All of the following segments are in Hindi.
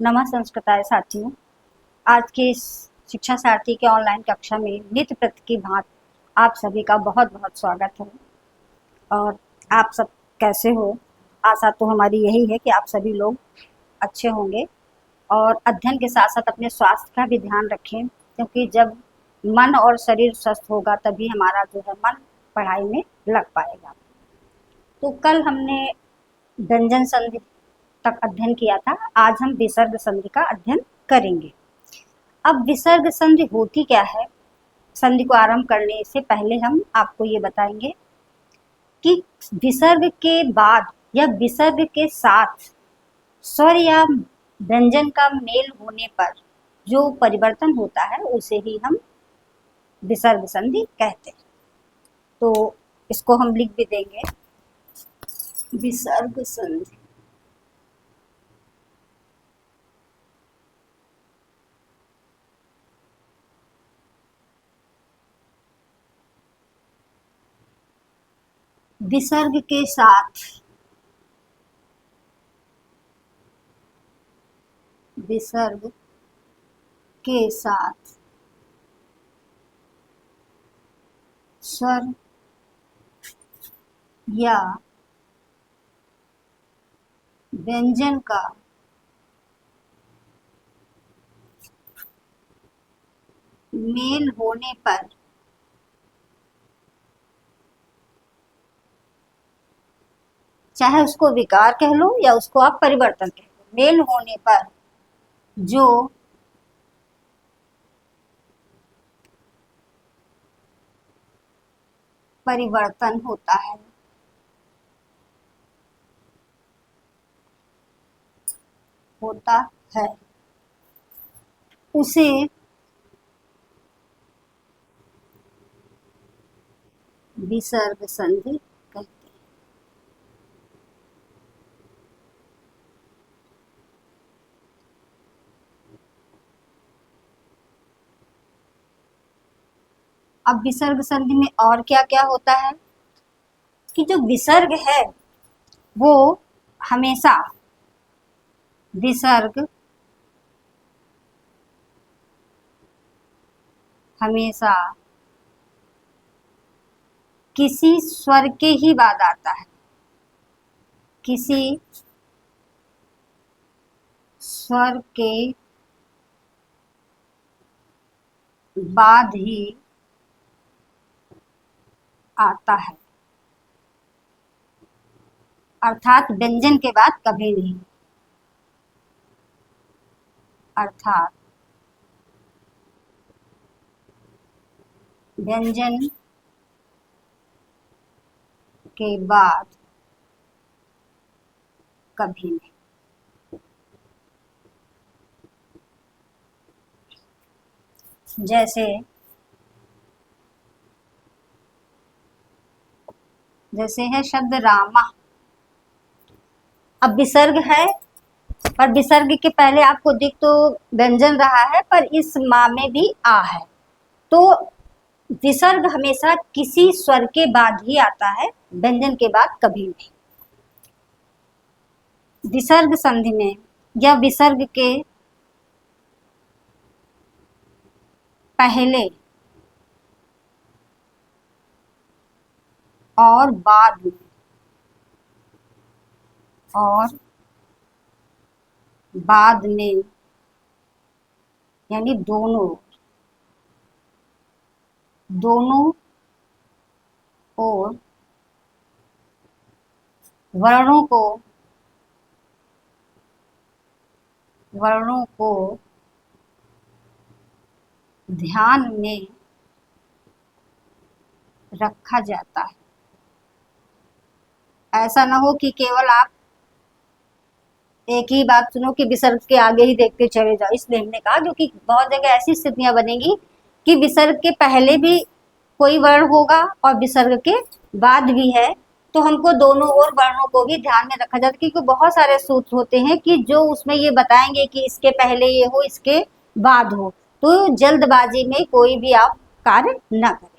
नमः संस्कृताय साथियों। आज के इस शिक्षा सारथी के ऑनलाइन कक्षा में नित्य प्रति की भांति आप सभी का बहुत बहुत स्वागत है। और आप सब कैसे हो? आशा तो हमारी यही है कि आप सभी लोग अच्छे होंगे और अध्ययन के साथ साथ अपने स्वास्थ्य का भी ध्यान रखें, क्योंकि जब मन और शरीर स्वस्थ होगा तभी हमारा जो है मन पढ़ाई में लग पाएगा। तो कल हमने व्यंजन संधि तक अध्ययन किया था। आज हम विसर्ग संधि का अध्ययन करेंगे। अब विसर्ग संधि होती क्या है? संधि को आरंभ करने से पहले हम आपको ये बताएंगे कि विसर्ग के बाद या विसर्ग के साथ स्वर या व्यंजन का मेल होने पर जो परिवर्तन होता है उसे ही हम विसर्ग संधि कहते हैं। तो इसको हम लिख भी देंगे, विसर्ग संधि। विसर्ग के साथ विसर्ग के साथ स्वर या व्यंजन का मेल होने पर चाहे उसको विकार कह लो या उसको आप परिवर्तन कह लो, मेल होने पर जो परिवर्तन होता है उसे विसर्ग संधि कहते हैं। अब विसर्ग संधि में और क्या क्या होता है कि जो विसर्ग है वो हमेशा विसर्ग हमेशा किसी स्वर के ही बाद आता है, किसी स्वर के बाद ही आता है, अर्थात व्यंजन के बाद कभी नहीं। अर्थात व्यंजन के बाद कभी नहीं। जैसे है शब्द रामा। अब विसर्ग है पर विसर्ग के पहले आपको दिख तो व्यंजन रहा है, पर इस माँ में भी आ है, तो विसर्ग हमेशा किसी स्वर के बाद ही आता है, व्यंजन के बाद कभी नहीं। विसर्ग संधि में या विसर्ग के पहले और बाद में और बाद में यानी दोनों और वर्णों को ध्यान में रखा जाता है। ऐसा ना हो कि केवल आप एक ही बात सुनो कि विसर्ग के आगे ही देखते चले जाओ, इसलिए हमने कहा, क्योंकि बहुत जगह ऐसी स्थितियां बनेगी कि विसर्ग के पहले भी कोई वर्ण होगा और विसर्ग के बाद भी है, तो हमको दोनों और वर्णों को भी ध्यान में रखा जाता है, क्योंकि बहुत सारे सूत्र होते हैं कि जो उसमें ये बताएंगे कि इसके पहले ये हो इसके बाद हो, तो जल्दबाजी में कोई भी आप कार्य न करें।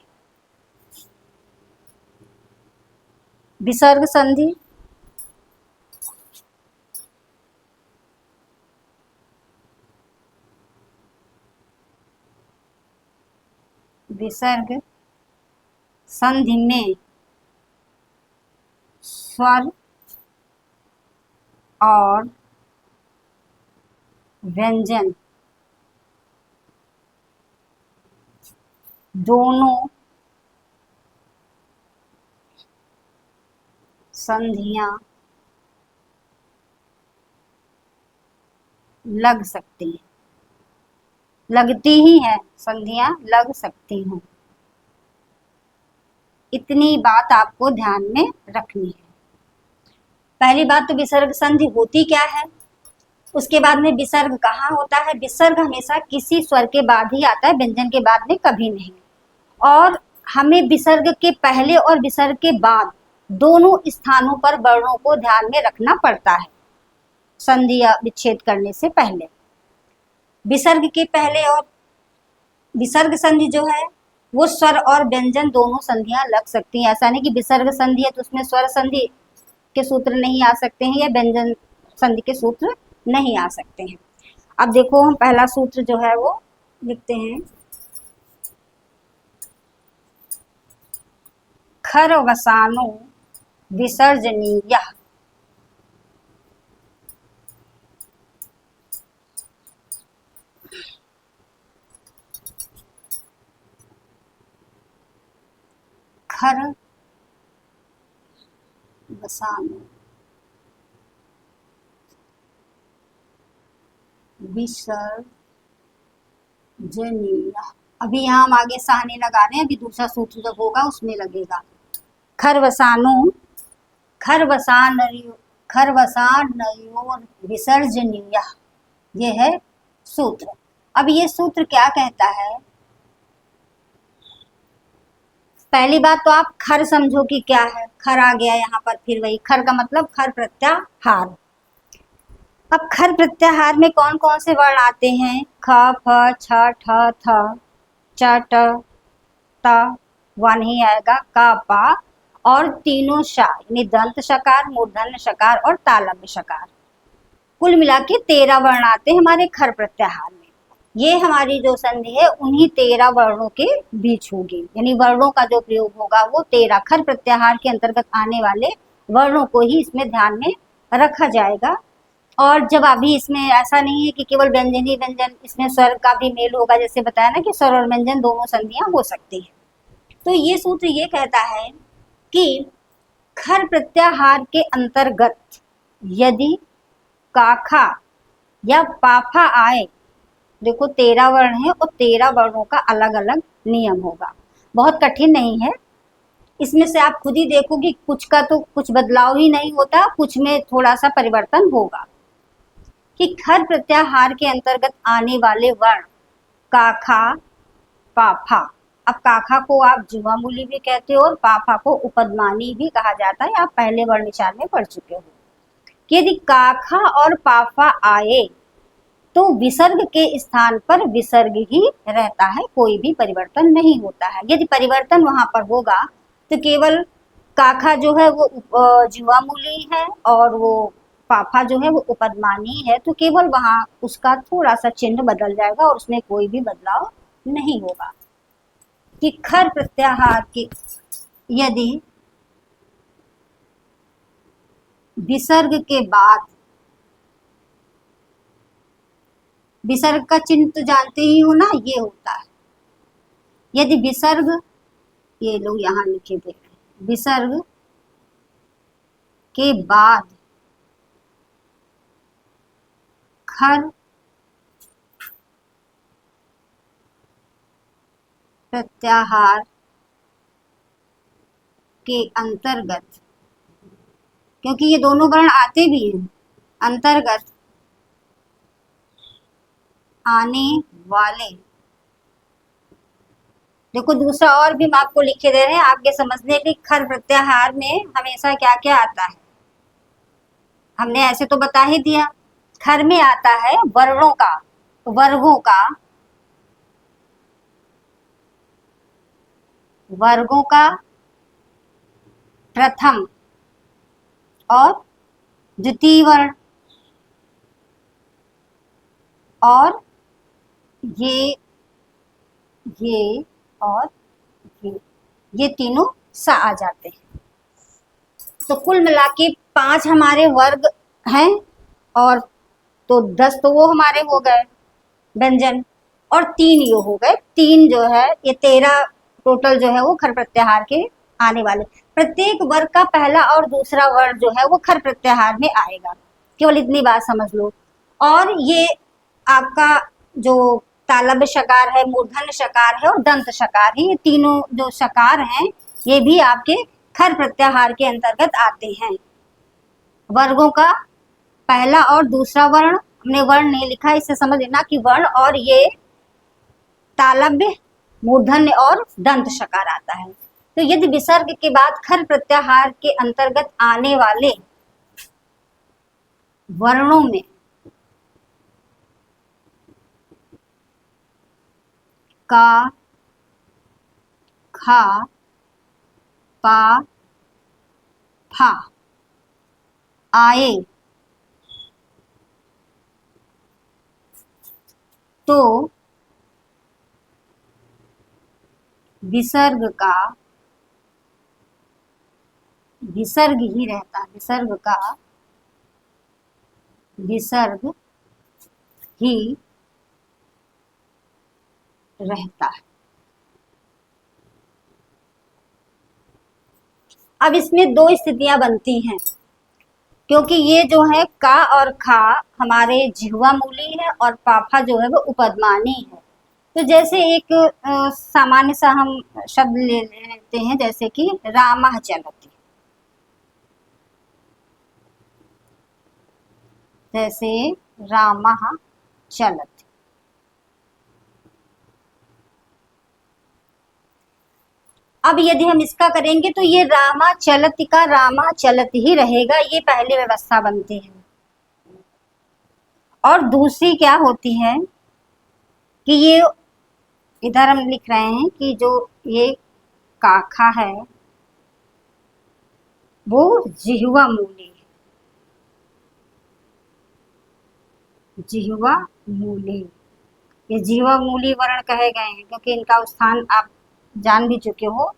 विसर्ग संधि विसर्ग संधि में स्वर और व्यंजन दोनों संधियां लग सकती हैं, लगती ही हैं, संधियां लग सकती हैं। इतनी बात आपको ध्यान में रखनी है। पहली बात तो विसर्ग संधि होती क्या है, उसके बाद में विसर्ग कहाँ होता है। विसर्ग हमेशा किसी स्वर के बाद ही आता है, व्यंजन के बाद में कभी नहीं। और हमें विसर्ग के पहले और विसर्ग के बाद दोनों स्थानों पर वर्णों को ध्यान में रखना पड़ता है संधि या विच्छेद करने से पहले। विसर्ग के पहले और विसर्ग संधि जो है वो स्वर और व्यंजन दोनों संधियां लग सकती हैं। ऐसा नहीं कि विसर्ग संधि है तो उसमें स्वर संधि के सूत्र नहीं आ सकते हैं या व्यंजन संधि के सूत्र नहीं आ सकते हैं। अब देखो हम पहला सूत्र जो है वो लिखते हैं। खरवसानो विसर्जनीयः। खरवसानो विसर्जनीयः। अभी यहाँ हम आगे साहने लगा रहे हैं, अभी दूसरा सूत्र जब होगा उसमें लगेगा। खरवसानो खरवसानयोर विसर्जनीयः, ये है सूत्र। अब ये सूत्र क्या कहता है, पहली बात तो आप खर समझो कि क्या है। खर आ गया यहाँ पर, फिर वही खर का मतलब खर प्रत्याहार। अब खर प्रत्याहार में कौन कौन से वर्ण आते हैं, ख फ छ ठ थ च ट त व नहीं आएगा, का पा और तीनों शा यानी दंत शकार, मूर्धन्य शकार और तालव्य शकार। कुल मिला के 13 वर्ण आते हैं हमारे खर प्रत्याहार में। ये हमारी जो संधि है उन्हीं 13 वर्णों के बीच होगी, यानी वर्णों का जो प्रयोग होगा वो 13 खर प्रत्याहार के अंतर्गत आने वाले वर्णों को ही इसमें ध्यान में रखा जाएगा। और जब अभी इसमें ऐसा नहीं है कि केवल व्यंजन ही व्यंजन, इसमें स्वर का भी मेल होगा, जैसे बताया ना कि स्वर और व्यंजन दोनों संधियां हो सकती है। तो ये सूत्र ये कहता है कि खर प्रत्याहार के अंतर्गत यदि काखा या पाफा आए, देखो 13 वर्ण है और 13 वर्णों का अलग अलग नियम होगा, बहुत कठिन नहीं है। इसमें से आप खुद ही देखो कि कुछ का तो कुछ बदलाव ही नहीं होता, कुछ में थोड़ा सा परिवर्तन होगा। कि खर प्रत्याहार के अंतर्गत आने वाले वर्ण काखा, पाफा। अब काखा को आप जुवा मूली भी कहते हो और पाफा को उपदमानी भी कहा जाता है, आप पहले वर्ण विचार में पढ़ चुके हो। यदि काखा और पाफा आए तो विसर्ग के स्थान पर विसर्ग ही रहता है, कोई भी परिवर्तन नहीं होता है। यदि परिवर्तन वहां पर होगा तो केवल काखा जो है वो जुवा मूली है और वो पाफा जो है वो उपदमानी है, तो केवल वहां उसका थोड़ा सा चिन्ह बदल जाएगा और उसमें कोई भी बदलाव नहीं होगा। कि खर प्रत्याहार के यदि विसर्ग के बाद, विसर्ग का चिन्ह तो जानते ही हो ना, ये होता है। यदि विसर्ग, ये लोग यहाँ लिखे थे, विसर्ग के बाद खर प्रत्याहार के अंतर्गत, क्योंकि ये दोनों वर्ण आते भी हैं, अंतर्गत आने वाले, देखो दूसरा और भी हम आपको लिखे दे रहे हैं आपके समझने के। खर प्रत्याहार में हमेशा क्या क्या आता है, हमने ऐसे तो बता ही दिया। खर में आता है वर्णों का, वर्गों का प्रथम और द्वितीय वर्ण, और ये और ये तीनों सा आ जाते हैं। तो कुल मिला के 5 हमारे वर्ग हैं, और तो 10 तो वो हमारे हो गए व्यंजन, और 3 ये हो गए। 3 जो है ये 13 टोटल जो है वो खर प्रत्याहार के आने वाले। प्रत्येक वर्ग का पहला और दूसरा वर्ण जो है वो खर प्रत्याहार में आएगा, केवल इतनी बात समझ लो। और ये आपका जो तालव्य शकार है, मूर्धन्य शकार है और दंत शकार है, ये तीनों जो शकार हैं ये भी आपके खर प्रत्याहार के अंतर्गत आते हैं। वर्गों का पहला और दूसरा वर्ण, हमने वर्ण नहीं लिखा, इससे समझ लेना कि वर्ण, और ये तालव्य, मूर्धन्य और दंत शकार आता है। तो यदि विसर्ग के बाद खर प्रत्याहार के अंतर्गत आने वाले वर्णों में का, खा, पा, फा आए तो विसर्ग का, विसर्ग ही रहता है, विसर्ग का विसर्ग ही रहता है। अब इसमें 2 स्थितियां बनती हैं, क्योंकि ये जो है का और खा हमारे जिह्वा मूली है और पाफा जो है वो उपदमानी है। तो जैसे एक सामान्य सा हम शब्द ले लेते हैं, जैसे कि रामः चलति, जैसे रामः चलति। अब यदि हम इसका करेंगे तो ये रामा चलति का रामा चलति ही रहेगा, ये पहली व्यवस्था बनती है। और दूसरी क्या होती है कि ये इधर हम लिख रहे हैं कि जो ये काखा है वो जिह्वा मूली है, जिह्वा मूली, ये जिह्वा मूली वर्ण कहे गए हैं क्योंकि इनका स्थान आप जान भी चुके हो।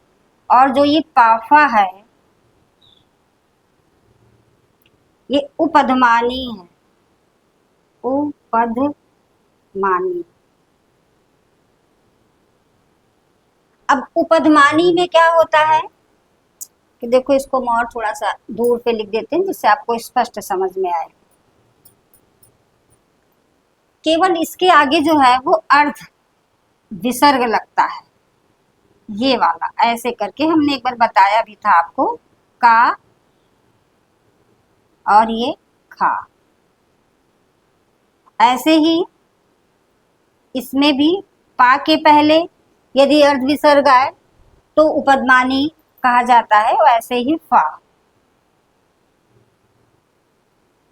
और जो ये पाफा है ये उपधमानी है, उपधमानी। अब उपधमानी में क्या होता है कि देखो, इसको हम और थोड़ा सा दूर पे लिख देते हैं जिससे आपको स्पष्ट समझ में आए। केवल इसके आगे जो है वो अर्ध विसर्ग लगता है, ये वाला, ऐसे करके हमने एक बार बताया भी था आपको, का और ये खा। ऐसे ही इसमें भी पा के पहले यदि अर्ध विसर्ग आए तो उपदमानी कहा जाता है, वैसे ही फा,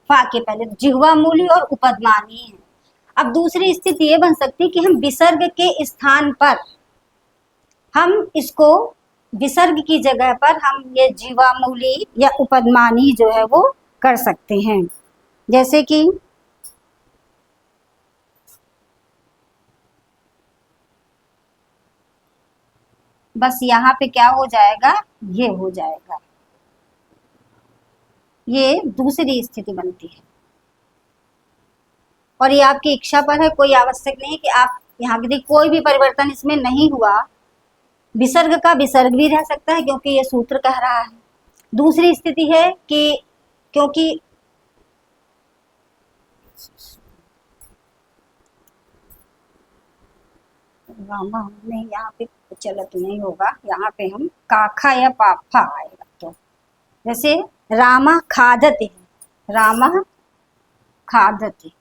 फा के पहले जिह्वा मूली और उपदमानी है। अब दूसरी स्थिति ये बन सकती है कि हम विसर्ग के स्थान पर, हम इसको विसर्ग की जगह पर हम ये जिह्वा मूली या उपदमानी जो है वो कर सकते हैं। जैसे कि बस यहाँ पे क्या हो जाएगा, ये हो जाएगा, ये दूसरी स्थिति बनती है। और ये आपकी इच्छा पर है, कोई आवश्यक नहीं कि आप यहाँ की कोई भी परिवर्तन इसमें नहीं हुआ। विसर्ग का विसर्ग भी रह सकता है क्योंकि ये सूत्र कह रहा है। दूसरी स्थिति है कि क्योंकि रामा नहीं, यहाँ पे चलत नहीं होगा, यहाँ पे हम काखा या पाफा आएगा। तो जैसे रामा खादते है, रामा खादते,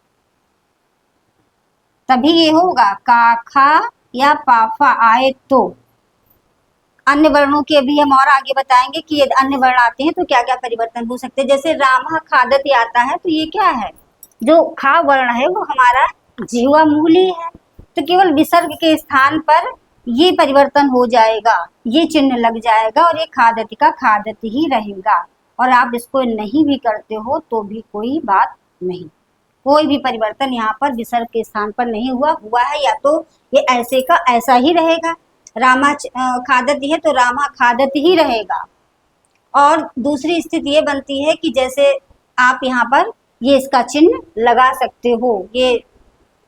तभी ये होगा काखा या पाफा आए तो। अन्य वर्णों के भी हम और आगे बताएंगे कि यदि अन्य वर्ण आते हैं तो क्या क्या परिवर्तन हो सकते हैं। जैसे रामा खादते आता है तो ये क्या है, जो खा वर्ण है वो हमारा जिह्वा मूली है, तो केवल विसर्ग के स्थान पर ये परिवर्तन हो जाएगा, ये चिन्ह लग जाएगा और ये खादति का खादति ही रहेगा। और आप इसको नहीं भी करते हो तो भी कोई बात नहीं, कोई भी परिवर्तन यहाँ पर विसर्ग के स्थान पर नहीं हुआ है, या तो ये ऐसे का ऐसा ही रहेगा। रामा खादती है तो रामा खादत ही रहेगा। और दूसरी स्थिति ये बनती है कि जैसे आप यहाँ पर ये इसका चिन्ह लगा सकते हो, ये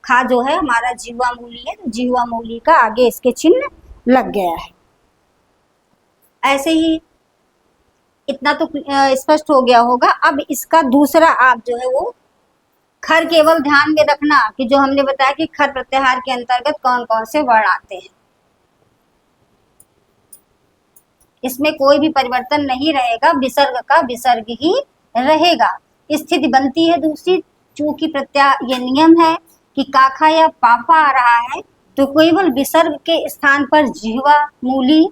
खा जो है हमारा जीवा मूली है, तो जीवा मूली का आगे इसके चिन्ह लग गया है। ऐसे ही इतना तो स्पष्ट हो गया होगा। अब इसका दूसरा आप जो है वो खर केवल ध्यान में रखना कि जो हमने बताया कि खर प्रत्याहार के अंतर्गत कौन कौन से वर्ण आते हैं, इसमें कोई भी परिवर्तन नहीं रहेगा, विसर्ग का विसर्ग ही रहेगा। स्थिति बनती है दूसरी, चूंकि ये नियम है कि काखा या पापा आ रहा है तो केवल विसर्ग के स्थान पर जिह्वा मूली,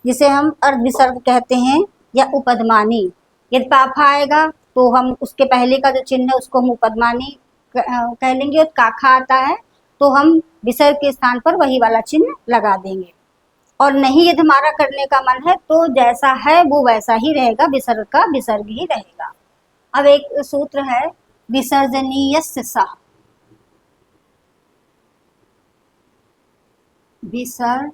जिसे हम अर्ध विसर्ग कहते हैं, या उपदमानी, यदि पापा आएगा तो हम उसके पहले का जो चिन्ह है उसको हम उपदमानी कह लेंगे, और काखा आता है तो हम विसर्ग के स्थान पर वही वाला चिन्ह लगा देंगे। और नहीं यदि हमारा करने का मन है तो जैसा है वो वैसा ही रहेगा, विसर्ग का विसर्ग ही रहेगा। अब एक सूत्र है विसर्जनीयस्य सा, विसर्जनीयस्य,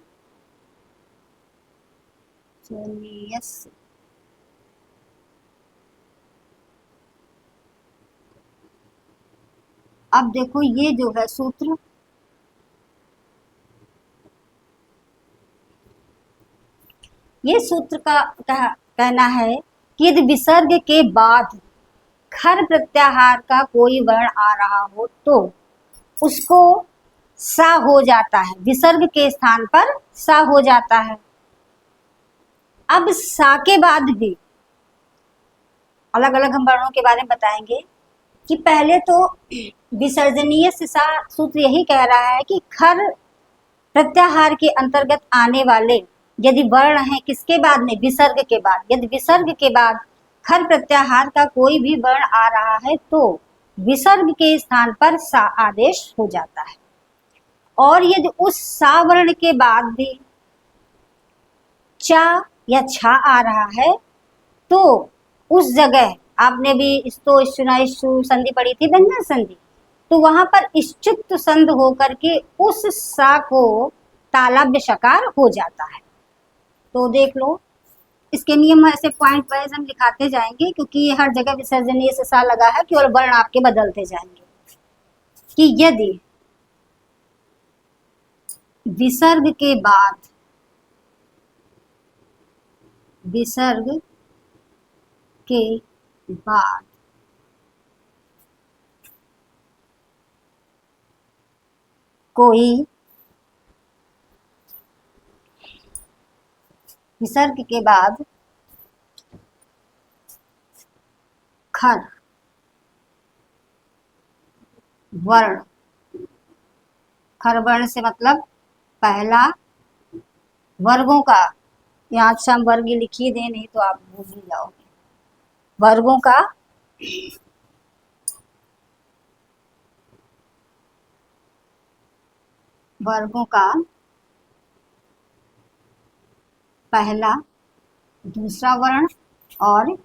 अब देखो ये जो है सूत्र, ये सूत्र का कहना है कि यदि विसर्ग के बाद खर प्रत्याहार का कोई वर्ण आ रहा हो तो उसको सा हो जाता है, विसर्ग के स्थान पर सा हो जाता है। अब सा के बाद भी अलग अलग हम वर्णों के बारे में बताएंगे कि पहले तो विसर्जनीय से सा सूत्र यही कह रहा है कि खर प्रत्याहार के अंतर्गत आने वाले यदि वर्ण है किसके बाद में, विसर्ग के बाद, यदि विसर्ग के बाद खर प्रत्याहार का कोई भी वर्ण आ रहा है तो विसर्ग के स्थान पर सा आदेश हो जाता है। और यदि उस सा वर्ण के बाद भी चा या छा आ रहा है तो उस जगह आपने भी इस्तो इश्चु संधि पढ़ी थी, व्यंजन संधि, तो वहां पर इश्चित संध होकर के उस सा को तालव्य शकार हो जाता है। तो देख लो, इसके नियम ऐसे पॉइंट वाइज हम दिखाते जाएंगे क्योंकि ये हर जगह विसर्जनीय से सा लगा है, केवल वर्ण आपके बदलते जाएंगे कि यदि विसर्ग के बाद, विसर्ग के बाद कोई, विसर्ग के बाद खर वर्ण, खर वर्ण से मतलब पहला वर्गों का, यहाँ से हम वर्ग लिखिए दे, नहीं तो आप भूल ही जाओगे, वर्गों का वर्गों का पहला दूसरा वर्ण और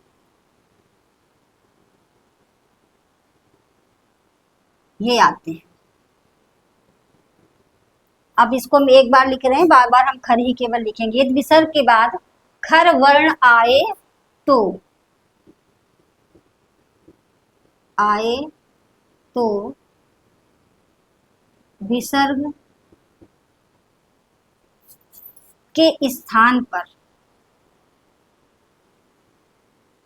ये आते हैं। अब इसको हम एक बार लिख रहे हैं, बार बार हम खर ही केवल लिखेंगे। यदि विसर्ग के बाद खर वर्ण आए तो, आए तो विसर्ग के स्थान पर,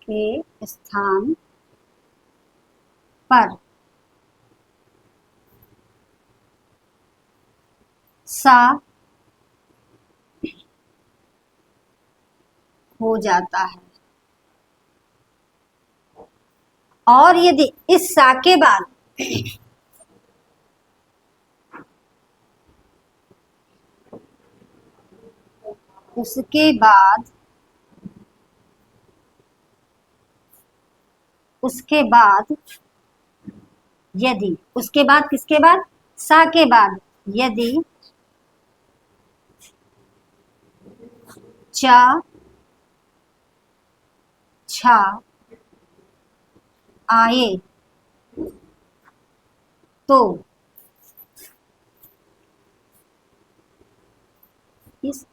के स्थान पर सा हो जाता है। और यदि इस सा के बाद उसके बाद, उसके बाद यदि, उसके बाद किसके बाद, सा के बाद यदि चा छा आए तो इस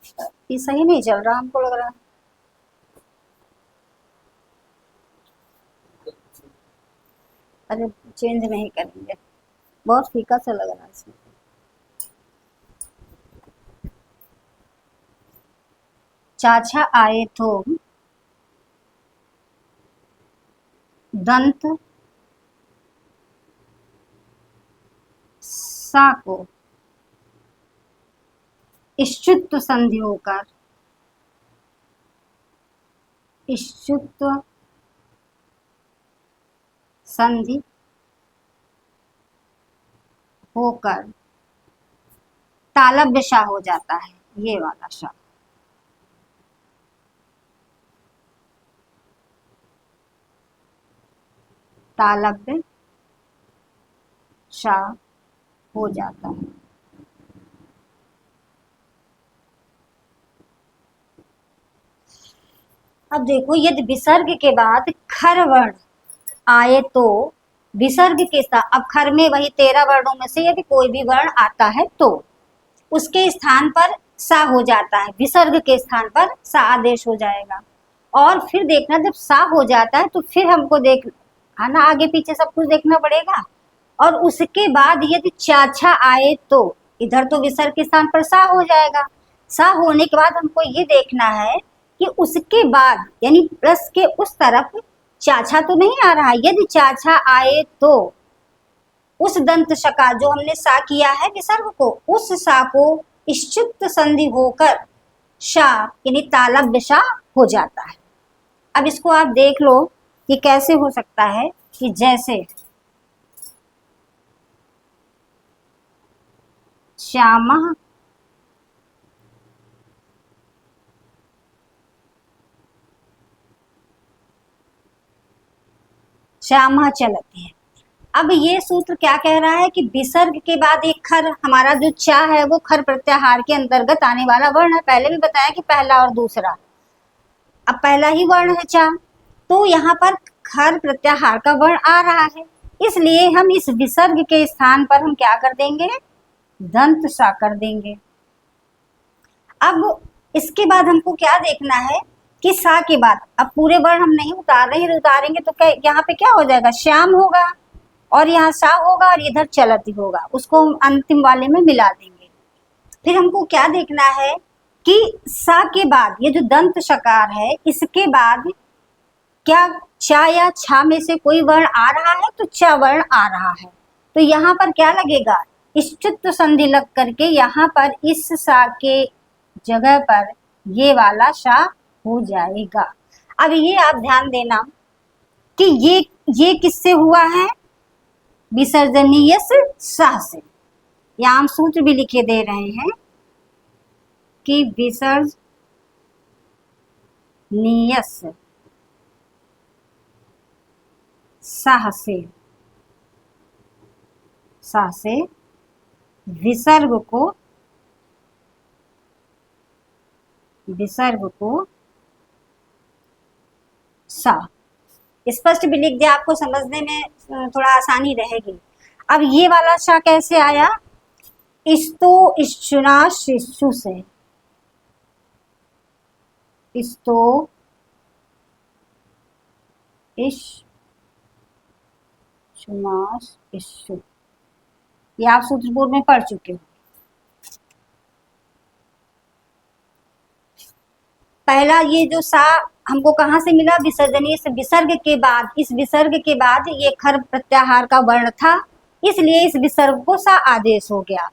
ये सही नहीं चल रहा हमको लग रहा है। अरे चेंज नहीं करेंगे, बहुत फीका सा लग रहा है इसमें। चाचा आए तो दंत सा को इश्चुत्व संधि होकर इश्चुत्व संधि होकर तालव्य सा हो जाता है, ये वाला सा। तालव्य सा हो जाता है। अब देखो, यदि विसर्ग के बाद खर वर्ण आए तो विसर्ग के साथ, अब खर में वही 13 वर्णों में से यदि कोई भी वर्ण आता है तो उसके स्थान पर सा हो जाता है, विसर्ग के स्थान पर सा आदेश हो जाएगा। और फिर देखना, जब सा हो जाता है तो फिर हमको देख है ना, आगे पीछे सब कुछ देखना पड़ेगा। और उसके बाद यदि चाचा आए तो इधर तो विसर्ग के स्थान पर सा हो जाएगा। सा होने के बाद हमको ये देखना है कि उसके बाद यानी प्लस के उस तरफ चाचा तो नहीं आ रहा है। यदि चाचा आए तो उस दंत शका जो हमने सा किया है विसर्ग को, उस सा को इश्चुत्व संधि होकर शा यानी तालव्य शा हो जाता है। अब इसको आप देख लो कि कैसे हो सकता है, कि जैसे श्यामः श्यामः चलते हैं। अब ये सूत्र क्या कह रहा है कि विसर्ग के बाद एक खर, हमारा जो चा है वो खर प्रत्याहार के अंतर्गत आने वाला वर्ण है। पहले भी बताया कि पहला और दूसरा, अब पहला ही वर्ण है चा, तो यहाँ पर खर प्रत्याहार का वर्ण आ रहा है, इसलिए हम इस विसर्ग के स्थान पर हम क्या कर देंगे, दंत सा कर देंगे। अब इसके बाद हमको क्या देखना है कि सा के बाद, अब पूरे वर्ण हम नहीं उतार रहे हैं, उतारेंगे तो क्या यहाँ पे क्या हो जाएगा, श्याम होगा और यहाँ सा होगा और इधर चलती होगा, उसको हम अंतिम वाले में मिला देंगे। फिर हमको क्या देखना है कि सा के बाद ये जो दंत शकार है, इसके बाद क्या चा या छा में से कोई वर्ण आ रहा है, तो च वर्ण आ रहा है, तो यहाँ पर क्या लगेगा, इश्चुत्व संधि लग करके यहाँ पर इस सा के जगह पर ये वाला शा हो जाएगा। अब ये आप ध्यान देना कि ये किससे हुआ है, विसर्जनीय सा से। यहाँ हम सूत्र भी लिखे दे रहे हैं कि विसर्जनीय सा से विसर्ग को सा, स्पष्ट भी लिख दिया, आपको समझने में थोड़ा आसानी रहेगी। अब ये वाला सा कैसे आया, इस्तो इश्चुना शिशु से, इस्तो इश्चुनाश इश्चु, ये आप सूत्र बोर्ड में पढ़ चुके हो। पहला ये जो सा हमको कहाँ से मिला, विसर्जनीय से, विसर्ग के बाद, इस विसर्ग के बाद ये खर प्रत्याहार का वर्ण था, इसलिए इस विसर्ग को सा आदेश हो गया।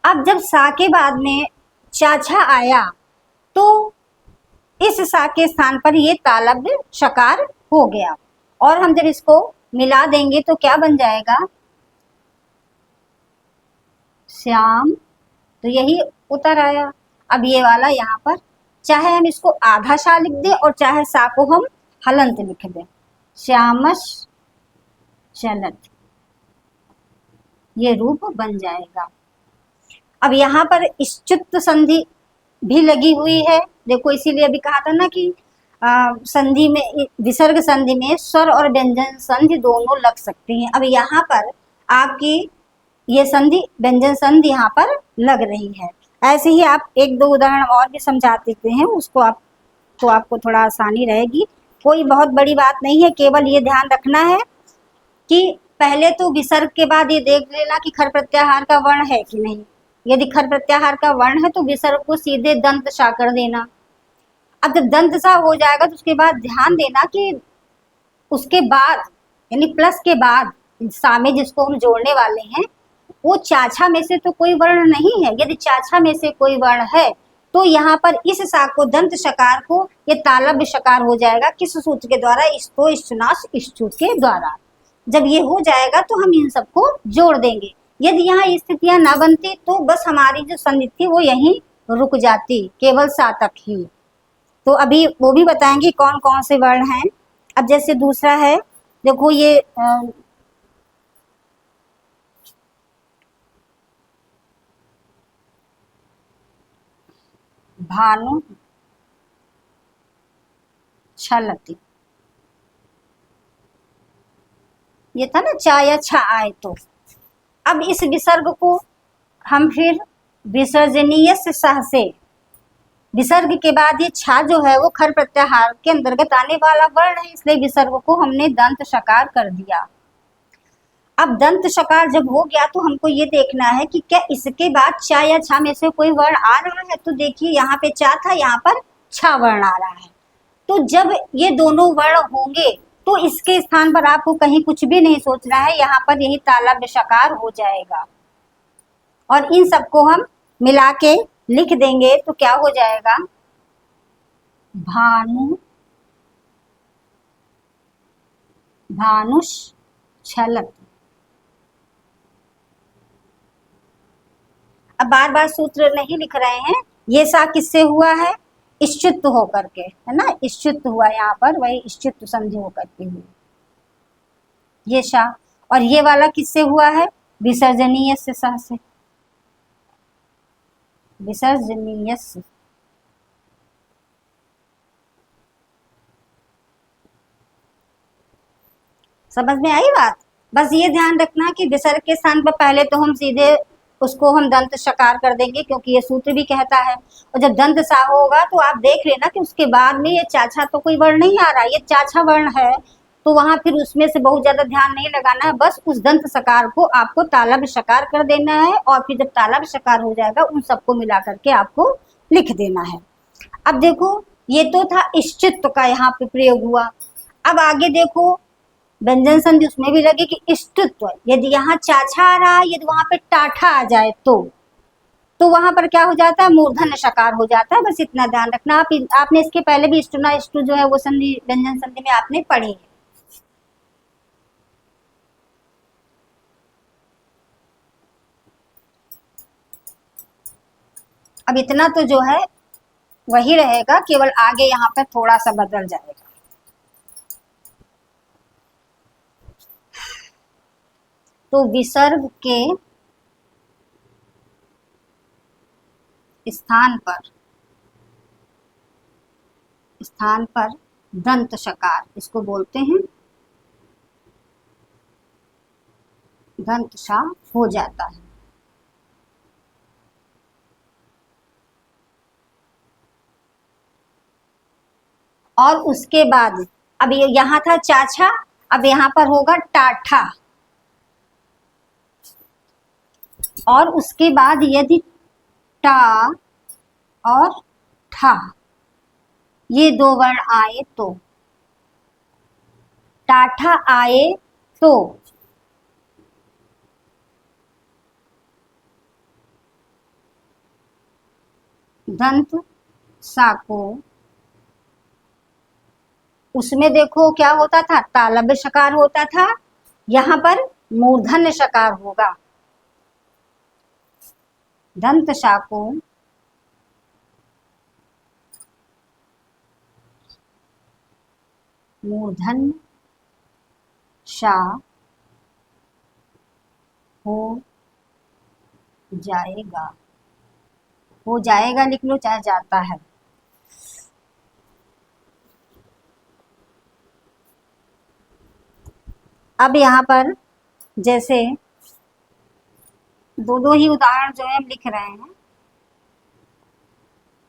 अब जब सा के बाद में चाचा आया तो इस सा के स्थान पर ये तालव्य शकार हो गया, और हम जब इसको मिला देंगे तो क्या बन जाएगा, श्याम, तो यही उतर आया। अब ये वाला यहाँ पर चाहे हम इसको आधा सा लिख दें और चाहे सा को हम हलंत लिख दें, श्यामश चलत, ये रूप बन जाएगा। अब यहाँ पर इश्चुत्व संधि भी लगी हुई है, देखो इसीलिए अभी कहा था ना कि संधि में, विसर्ग संधि में स्वर और व्यंजन संधि दोनों लग सकती हैं। अब यहाँ पर आपकी ये संधि, व्यंजन संधि यहाँ पर लग रही है। ऐसे ही आप एक दो उदाहरण और भी समझा देते हैं उसको, आप तो आपको थोड़ा आसानी रहेगी। कोई बहुत बड़ी बात नहीं है, केवल ये ध्यान रखना है कि पहले तो विसर्ग के बाद ये देख लेना कि खर प्रत्याहार का वर्ण है कि नहीं। यदि खर प्रत्याहार का वर्ण है तो विसर्ग को सीधे दंत सा कर देना। अब जब दंत सा हो जाएगा तो उसके बाद ध्यान देना कि उसके बाद यानी प्लस के बाद सा में जिसको हम जोड़ने वाले हैं वो चाछा में से तो कोई वर्ण नहीं है। यदि चाछा में से कोई वर्ण है तो यहाँ पर इस सा को दंत शकार को ये तालव्य शकार हो जाएगा। किस सूत्र के द्वारा? इस्तो इष्टुनाश इष्टु के द्वारा। जब ये हो जाएगा तो हम इन सबको जोड़ देंगे। यदि यहाँ स्थितियां ना बनती तो बस हमारी जो संधि थी वो यहीं रुक जाती, केवल सा तक ही। तो अभी वो भी बताएंगे कौन कौन से वर्ण हैं। अब जैसे दूसरा है, देखो ये भानु छलती, ये था ना चा या छा आए तो। अब इस विसर्ग को हम फिर विसर्जनीय से सह से, विसर्ग के बाद ये छा जो है वो खर प्रत्याहार के अंतर्गत आने वाला वर्ण है, इसलिए विसर्ग को हमने दंत शकार कर दिया। अब दंत शकार जब हो गया तो हमको ये देखना है कि क्या इसके बाद चा या छा में से कोई वर्ण आ रहा है। तो देखिए यहाँ पे चा था, यहाँ पर छा वर्ण आ रहा है। तो जब ये दोनों वर्ण होंगे तो इसके स्थान पर आपको कहीं कुछ भी नहीं सोचना है, यहाँ पर यही तालव्य शकार हो जाएगा। और इन सबको हम मिला के लिख देंगे तो क्या हो जाएगा? भानु भानुष छलत। अब बार बार सूत्र नहीं लिख रहे हैं। ये सा किससे हुआ है? इश्चित होकर के, है ना, इश्चित हुआ यहाँ पर, वही इश्चित संधि होकर के हुई ये शा। और ये वाला किससे हुआ है? विसर्जनीय से सा से, विसर्जनीय से। समझ में आई बात? बस ये ध्यान रखना कि विसर्ग के स्थान पर पहले तो हम सीधे उसको हम दंत शकार कर देंगे क्योंकि ये सूत्र भी कहता है। और जब दंत सा होगा तो आप देख लेना कि उसके बाद में ये चाछा तो कोई वर्ण नहीं आ रहा, ये चाछा वर्ण है तो वहां फिर उसमें से बहुत ज्यादा ध्यान नहीं लगाना है। बस उस दंत शकार को आपको तालव्य शकार कर देना है और फिर जब तालव्य शकार हो जाएगा उन सबको मिला करके आपको लिख देना है। अब देखो ये तो था इश्चित्व का यहाँ पे प्रयोग हुआ। अब आगे देखो व्यंजन संधि उसमें भी लगे कि इष्टत्व। यदि यहाँ चाछा आ रहा है, यदि वहां पे टाठा आ जाए तो वहां पर क्या हो जाता है? मूर्धन्य शकार हो जाता है। बस इतना ध्यान रखना। आपने इसके पहले भी इष्टुना इष्टु जो है वो संधि व्यंजन संधि में आपने पढ़ी है। अब इतना तो जो है वही रहेगा, केवल आगे यहाँ पर थोड़ा सा बदल जाएगा। तो विसर्ग के स्थान पर दंत शकार इसको बोलते हैं, दंत शा हो जाता है। और उसके बाद अब ये यहाँ था चाछा, अब यहाँ पर होगा टाठा। और उसके बाद यदि टा और ठा ये दो वर्ण आए तो, टाठा आए तो दंत सा को, उसमें देखो क्या होता था? तालव्य शकार होता था, यहाँ पर मूर्धन्य शकार होगा। दंत शा को मूर्धन्य शा हो जाएगा। हो जाएगा लिख लो, चाहे जाता है। अब यहाँ पर जैसे दो दो ही उदाहरण जो है हम लिख रहे हैं।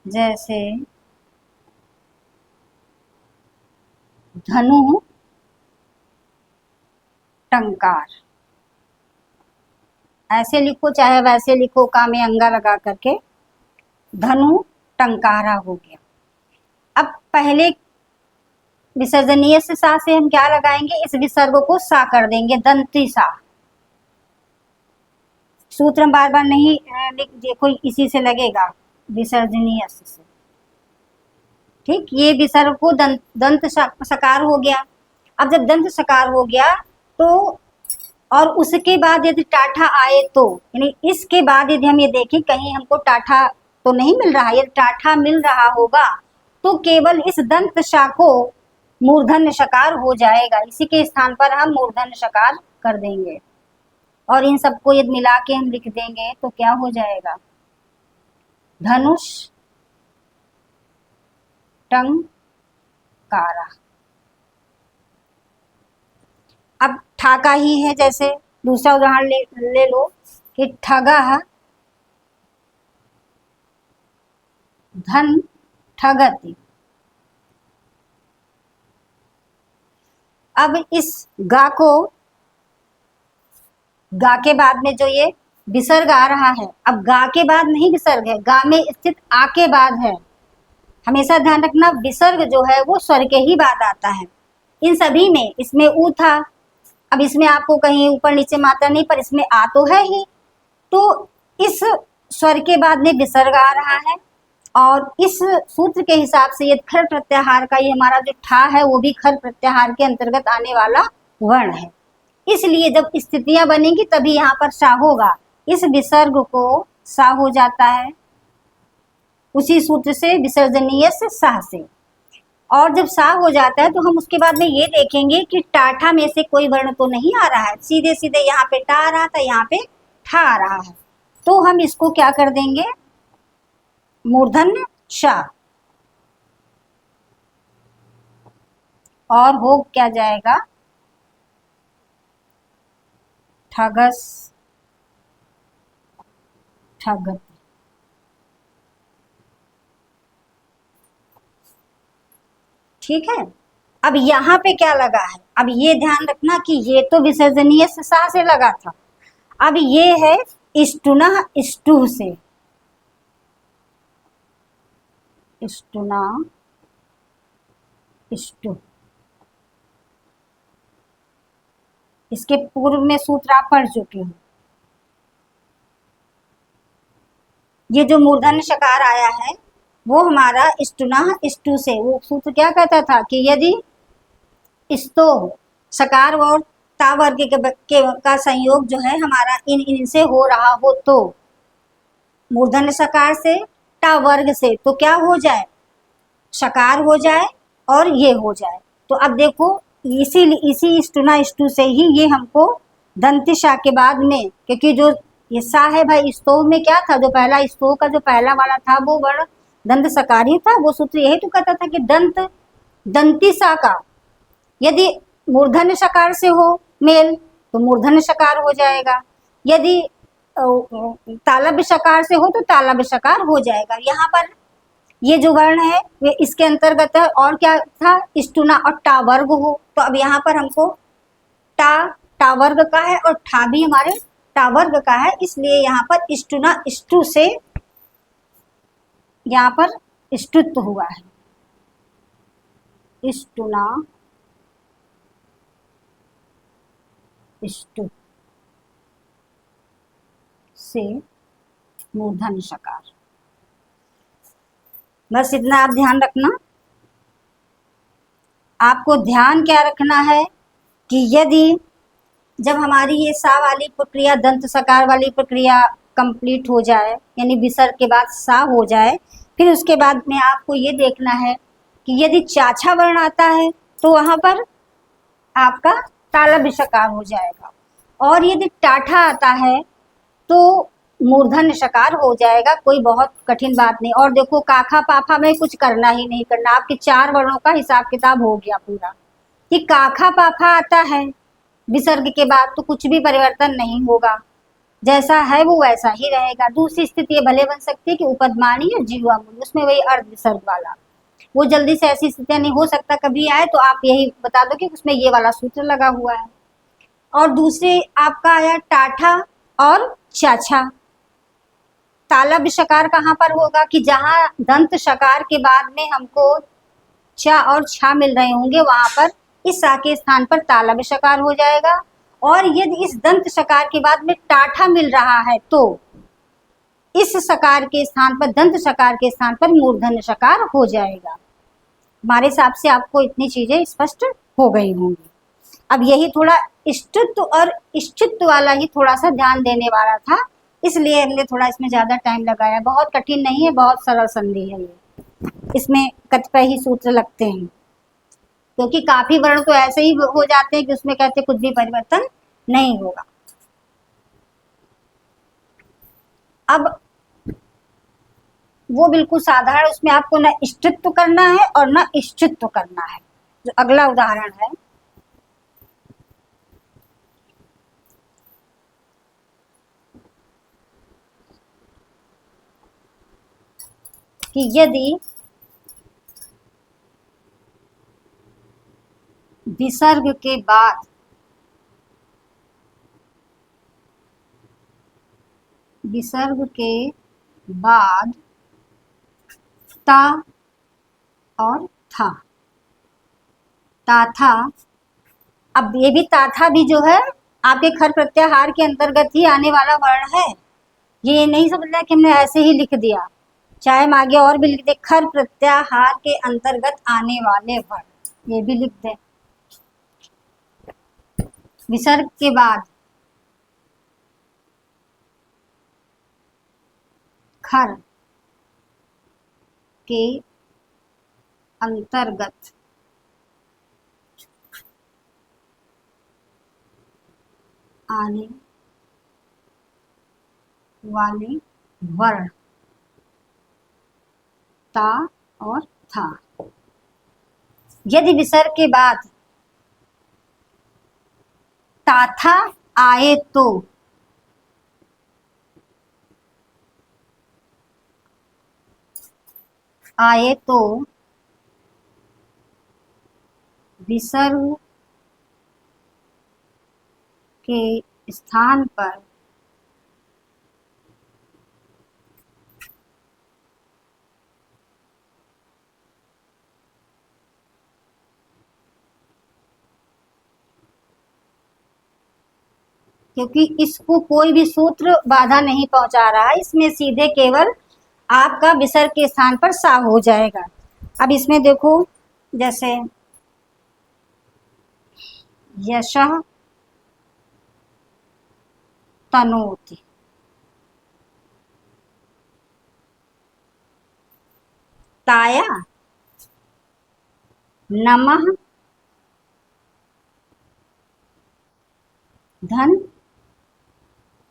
जैसे धनु टंकार, ऐसे लिखो चाहे वैसे लिखो, का में अंगा लगा करके धनु टंकारा हो गया। अब पहले विसर्जनीय से सा से हम क्या लगाएंगे, इस विसर्ग को सा कर देंगे, दंती सा। सूत्र हम बार बार नहीं देखो, इसी से लगेगा, विसर्जनीय से। ठीक, ये विसर्ग को दंत सकार हो गया। अब जब दंत सकार हो गया तो, और उसके बाद यदि टाठा आए तो, यानी इसके बाद यदि हम ये देखें कहीं हमको टाठा तो नहीं मिल रहा, यदि टाठा मिल रहा होगा तो केवल इस दंत शा को मूर्धन्य शकार हो जाएगा, इसी के स्थान पर हम मूर्धन्य शकार कर देंगे। और इन सबको यदि मिला के हम लिख देंगे तो क्या हो जाएगा, धनुष टंकारा। अब ठा का ही है, जैसे दूसरा उदाहरण ले लो कि ठगा धन ठगति। अब इस गा को, गा के बाद में जो ये विसर्ग आ रहा है, अब गा के बाद नहीं विसर्ग है, गा में स्थित आ के बाद है। हमेशा ध्यान रखना, विसर्ग जो है वो स्वर के ही बाद आता है। इन सभी में इसमें ऊ था, अब इसमें आपको कहीं ऊपर नीचे मात्रा नहीं, पर इसमें आ तो है ही, तो इस स्वर के बाद में विसर्ग आ रहा है। और इस सूत्र के हिसाब से ये खर प्रत्याहार का, ये हमारा जो ठा है वो भी खर प्रत्याहार के अंतर्गत आने वाला वर्ण है। इसलिए जब स्थितियां बनेंगी तभी यहाँ पर सा होगा, इस विसर्ग को सा हो जाता है, उसी सूत्र से विसर्जनीय से सा से। और जब सा हो जाता है तो हम उसके बाद में ये देखेंगे कि टाठा में से कोई वर्ण तो नहीं आ रहा है, सीधे सीधे यहाँ पे टा आ रहा था, यहाँ पे ठा आ रहा है, तो हम इसको क्या कर देंगे, मूर्धन्य शा। और हो क्या जाएगा, ठगस ठगति। ठीक है, अब यहाँ पे क्या लगा है, अब ये ध्यान रखना कि ये तो विसर्जनीय से सा से लगा था, अब ये है इष्टुना इष्टु से, इष्टुना इष्टु। इसके पूर्व में सूत्र आप पढ़ चुके हो। ये जो मूर्धन्य शकार आया है वो हमारा इष्टुना इष्टु से, वो सूत्र क्या कहता था कि यदि इस्तो सकार और ता वर्ग का संयोग जो है हमारा इन से हो रहा हो, तो मूर्धन्य सकार से टा वर्ग से तो क्या हो जाए, शकार हो जाए और ये हो जाए। तो अब देखो, इसी इष्टुना इष्टु से ही ये हमको दंतिशा के बाद में, क्योंकि जो ये सा है भाई, स्तोह में क्या था, जो पहला स्तोह का जो पहला वाला था वो वर्ण दंत सकारी था, वो सूत्र यही तो कहता था कि दंत दंती सा का यदि मूर्धन्य शकार से हो मेल तो मूर्धन्य शकार हो जाएगा, यदि तालव्य शकार से हो तो तालव्य शकार हो जाएगा। यहाँ पर ये जो वर्ण है वे इसके अंतर्गत है, और क्या था, इष्टुना और टा वर्ग हो, तो अब यहाँ पर हमको टा वर्ग का है और ठा भी हमारे टा वर्ग का है, इसलिए यहाँ पर इष्टुना इष्टु से यहाँ पर इष्टुत्व हुआ है, इष्टुना इष्टु से मूर्धन्य शकार। बस इतना आप ध्यान रखना। आपको ध्यान क्या रखना है कि यदि जब हमारी ये सा वाली प्रक्रिया, दंत सकार वाली प्रक्रिया कंप्लीट हो जाए, यानी विसर्ग के बाद सा हो जाए, फिर उसके बाद में आपको ये देखना है कि यदि चाछा वर्ण आता है तो वहाँ पर आपका तालव्य शकार हो जाएगा, और यदि टाठा आता है तो मूर्धन्य शकार हो जाएगा, कोई बहुत कठिन बात नहीं। और देखो, काखा पाफा में कुछ करना ही नहीं करना, आपके 4 वर्णों का हिसाब किताब हो गया पूरा, कि काखा पाफा आता है विसर्ग के बाद तो कुछ भी परिवर्तन नहीं होगा, जैसा है वो वैसा ही रहेगा। दूसरी स्थिति ये भले बन सकती है कि उपदमानी या जीवा मूल, उसमें वही अर्ध विसर्ग वाला, वो जल्दी से ऐसी स्थितियां नहीं हो सकता कभी आए, तो आप यही बता दो कि उसमें ये वाला सूत्र लगा हुआ है। और दूसरे आपका आया टाठा और चाछा। तालब शकार कहाँ पर होगा कि जहां दंत शकार के बाद में हमको चा और छा मिल रहे होंगे, वहां पर इस सा के स्थान पर तालब शकार हो जाएगा। और यदि इस दंत शकार के बाद में टाठा मिल रहा है तो इस सकार के स्थान पर, दंत शकार के स्थान पर मूर्धन्य शकार हो जाएगा। हमारे हिसाब से आपको इतनी चीजें स्पष्ट हो गई होंगी। अब यही थोड़ा इष्टित्व और इष्टित्व वाला ही थोड़ा सा ध्यान देने वाला था, इसलिए हमने थोड़ा इसमें ज्यादा टाइम लगाया। बहुत कठिन नहीं है, बहुत सरल संधि है ये। इसमें कतिपय ही सूत्र लगते हैं, क्योंकि काफी वर्ण तो ऐसे ही हो जाते हैं कि उसमें कहते कुछ भी परिवर्तन नहीं होगा। अब वो बिल्कुल साधारण, उसमें आपको न इष्टित्व करना है और न इष्टित्व करना है। जो अगला उदाहरण है, कि यदि विसर्ग के बाद ता और था, ता था। अब ये भी ता था भी जो है आपके खर प्रत्याहार के अंतर्गत ही आने वाला वर्ण है। ये नहीं समझना कि हमने ऐसे ही लिख दिया, चाहे हम आगे और भी लिख दे, खर प्रत्याहार के अंतर्गत आने वाले वर्ण, ये भी लिख दे। विसर्ग के बाद खर के अंतर्गत आने वाले वर्ण ता और था। यदि विसर्ग के बाद ताथा आए तो विसर्ग के स्थान पर क्योंकि इसको कोई भी सूत्र बाधा नहीं पहुंचा रहा है, इसमें सीधे केवल आपका विसर्ग के स्थान पर सा हो जाएगा। अब इसमें देखो, जैसे यशः तनोति, ताया नमः धन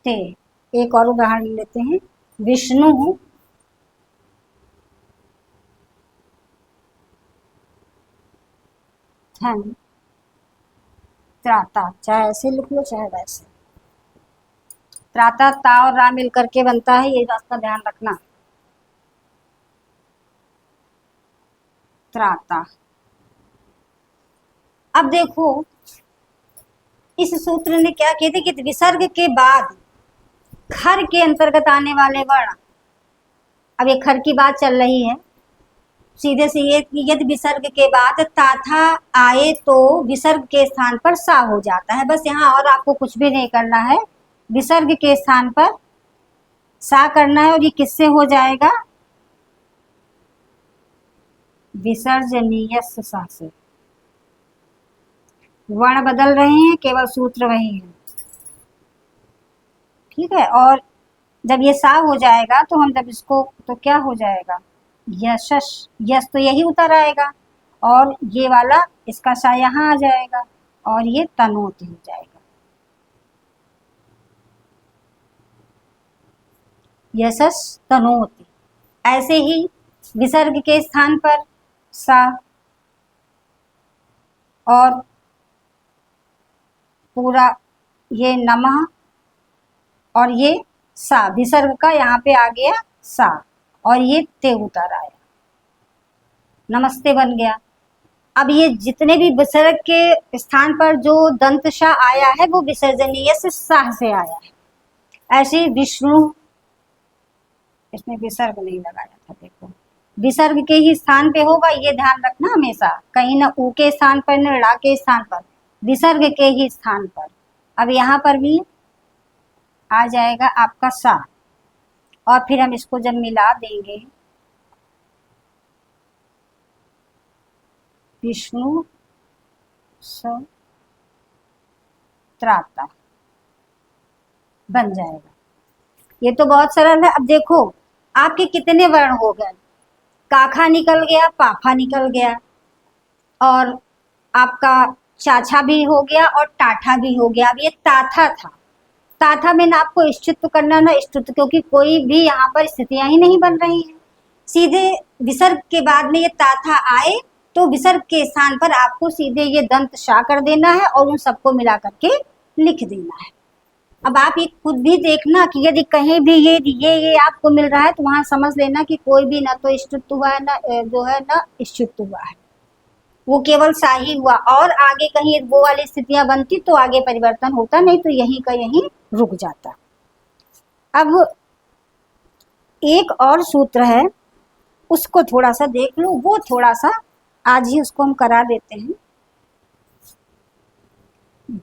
ते। एक और उदाहरण लेते हैं, विष्णु धन त्राता, चाहे ऐसे लिख लो चाहे वैसे। त्राता ता और रा मिल करके बनता है, ये बात का ध्यान रखना। त्राता। अब देखो इस सूत्र ने क्या किए थे कि विसर्ग के बाद खर के अंतर्गत आने वाले वर्ण, अब ये खर की बात चल रही है, सीधे से ये यदि विसर्ग के बाद ताथा आए तो विसर्ग के स्थान पर सा हो जाता है। बस यहाँ और आपको कुछ भी नहीं करना है, विसर्ग के स्थान पर सा करना है। और ये किससे हो जाएगा? विसर्जनीय सा से। वर्ण बदल रहे हैं, केवल सूत्र वही है, ठीक है। और जब ये सा हो जाएगा तो हम जब इसको, तो क्या हो जाएगा? यशस, यस तो यही उतर आएगा और ये वाला इसका सा यहाँ आ जाएगा और ये तनोति हो जाएगा। यशस तनोति। ऐसे ही विसर्ग के स्थान पर सा और पूरा ये नमः और ये सा, विसर्ग का यहाँ पे आ गया सा, और ये ते उतार आया, नमस्ते बन गया। अब ये जितने भी विसर्ग के स्थान पर जो दंत सा आया है वो विसर्जनीय से साह से आया है। ऐसे विष्णु, इसमें विसर्ग नहीं लगाया था, देखो विसर्ग के ही स्थान पे होगा, ये ध्यान रखना हमेशा, कहीं ना ऊ के स्थान पर न ड़ा के स्थान पर, विसर्ग के ही स्थान पर। अब यहाँ पर भी आ जाएगा आपका सा, और फिर हम इसको जब मिला देंगे, विष्णु स त्राता बन जाएगा। ये तो बहुत सरल है। अब देखो आपके कितने वर्ण हो गए, काखा निकल गया, पाफा निकल गया, और आपका चाछा भी हो गया और टाठा भी हो गया। अब ये ताथा था, ताथा में ना आपको इष्टित्व करना ना इष्टित्व, क्योंकि कोई भी यहाँ पर स्थितियां ही नहीं बन रही हैं। सीधे विसर्ग के बाद में ये ताथा आए तो विसर्ग के स्थान पर आपको सीधे ये दंत शा कर देना है और उन सबको मिला करके लिख देना है। अब आप ये खुद भी देखना कि यदि कहीं भी ये आपको मिल रहा है तो वहां समझ लेना कि कोई भी ना तो इष्टित्व हुआ है, ना जो है ना इष्टित्व हुआ है, वो केवल सा ही हुआ। और आगे कहीं वो वाली स्थितियां बनती तो आगे परिवर्तन होता, नहीं तो यहीं का यहीं रुक जाता। अब एक और सूत्र है, उसको थोड़ा सा देख लो, वो थोड़ा सा आज ही उसको हम करा देते हैं।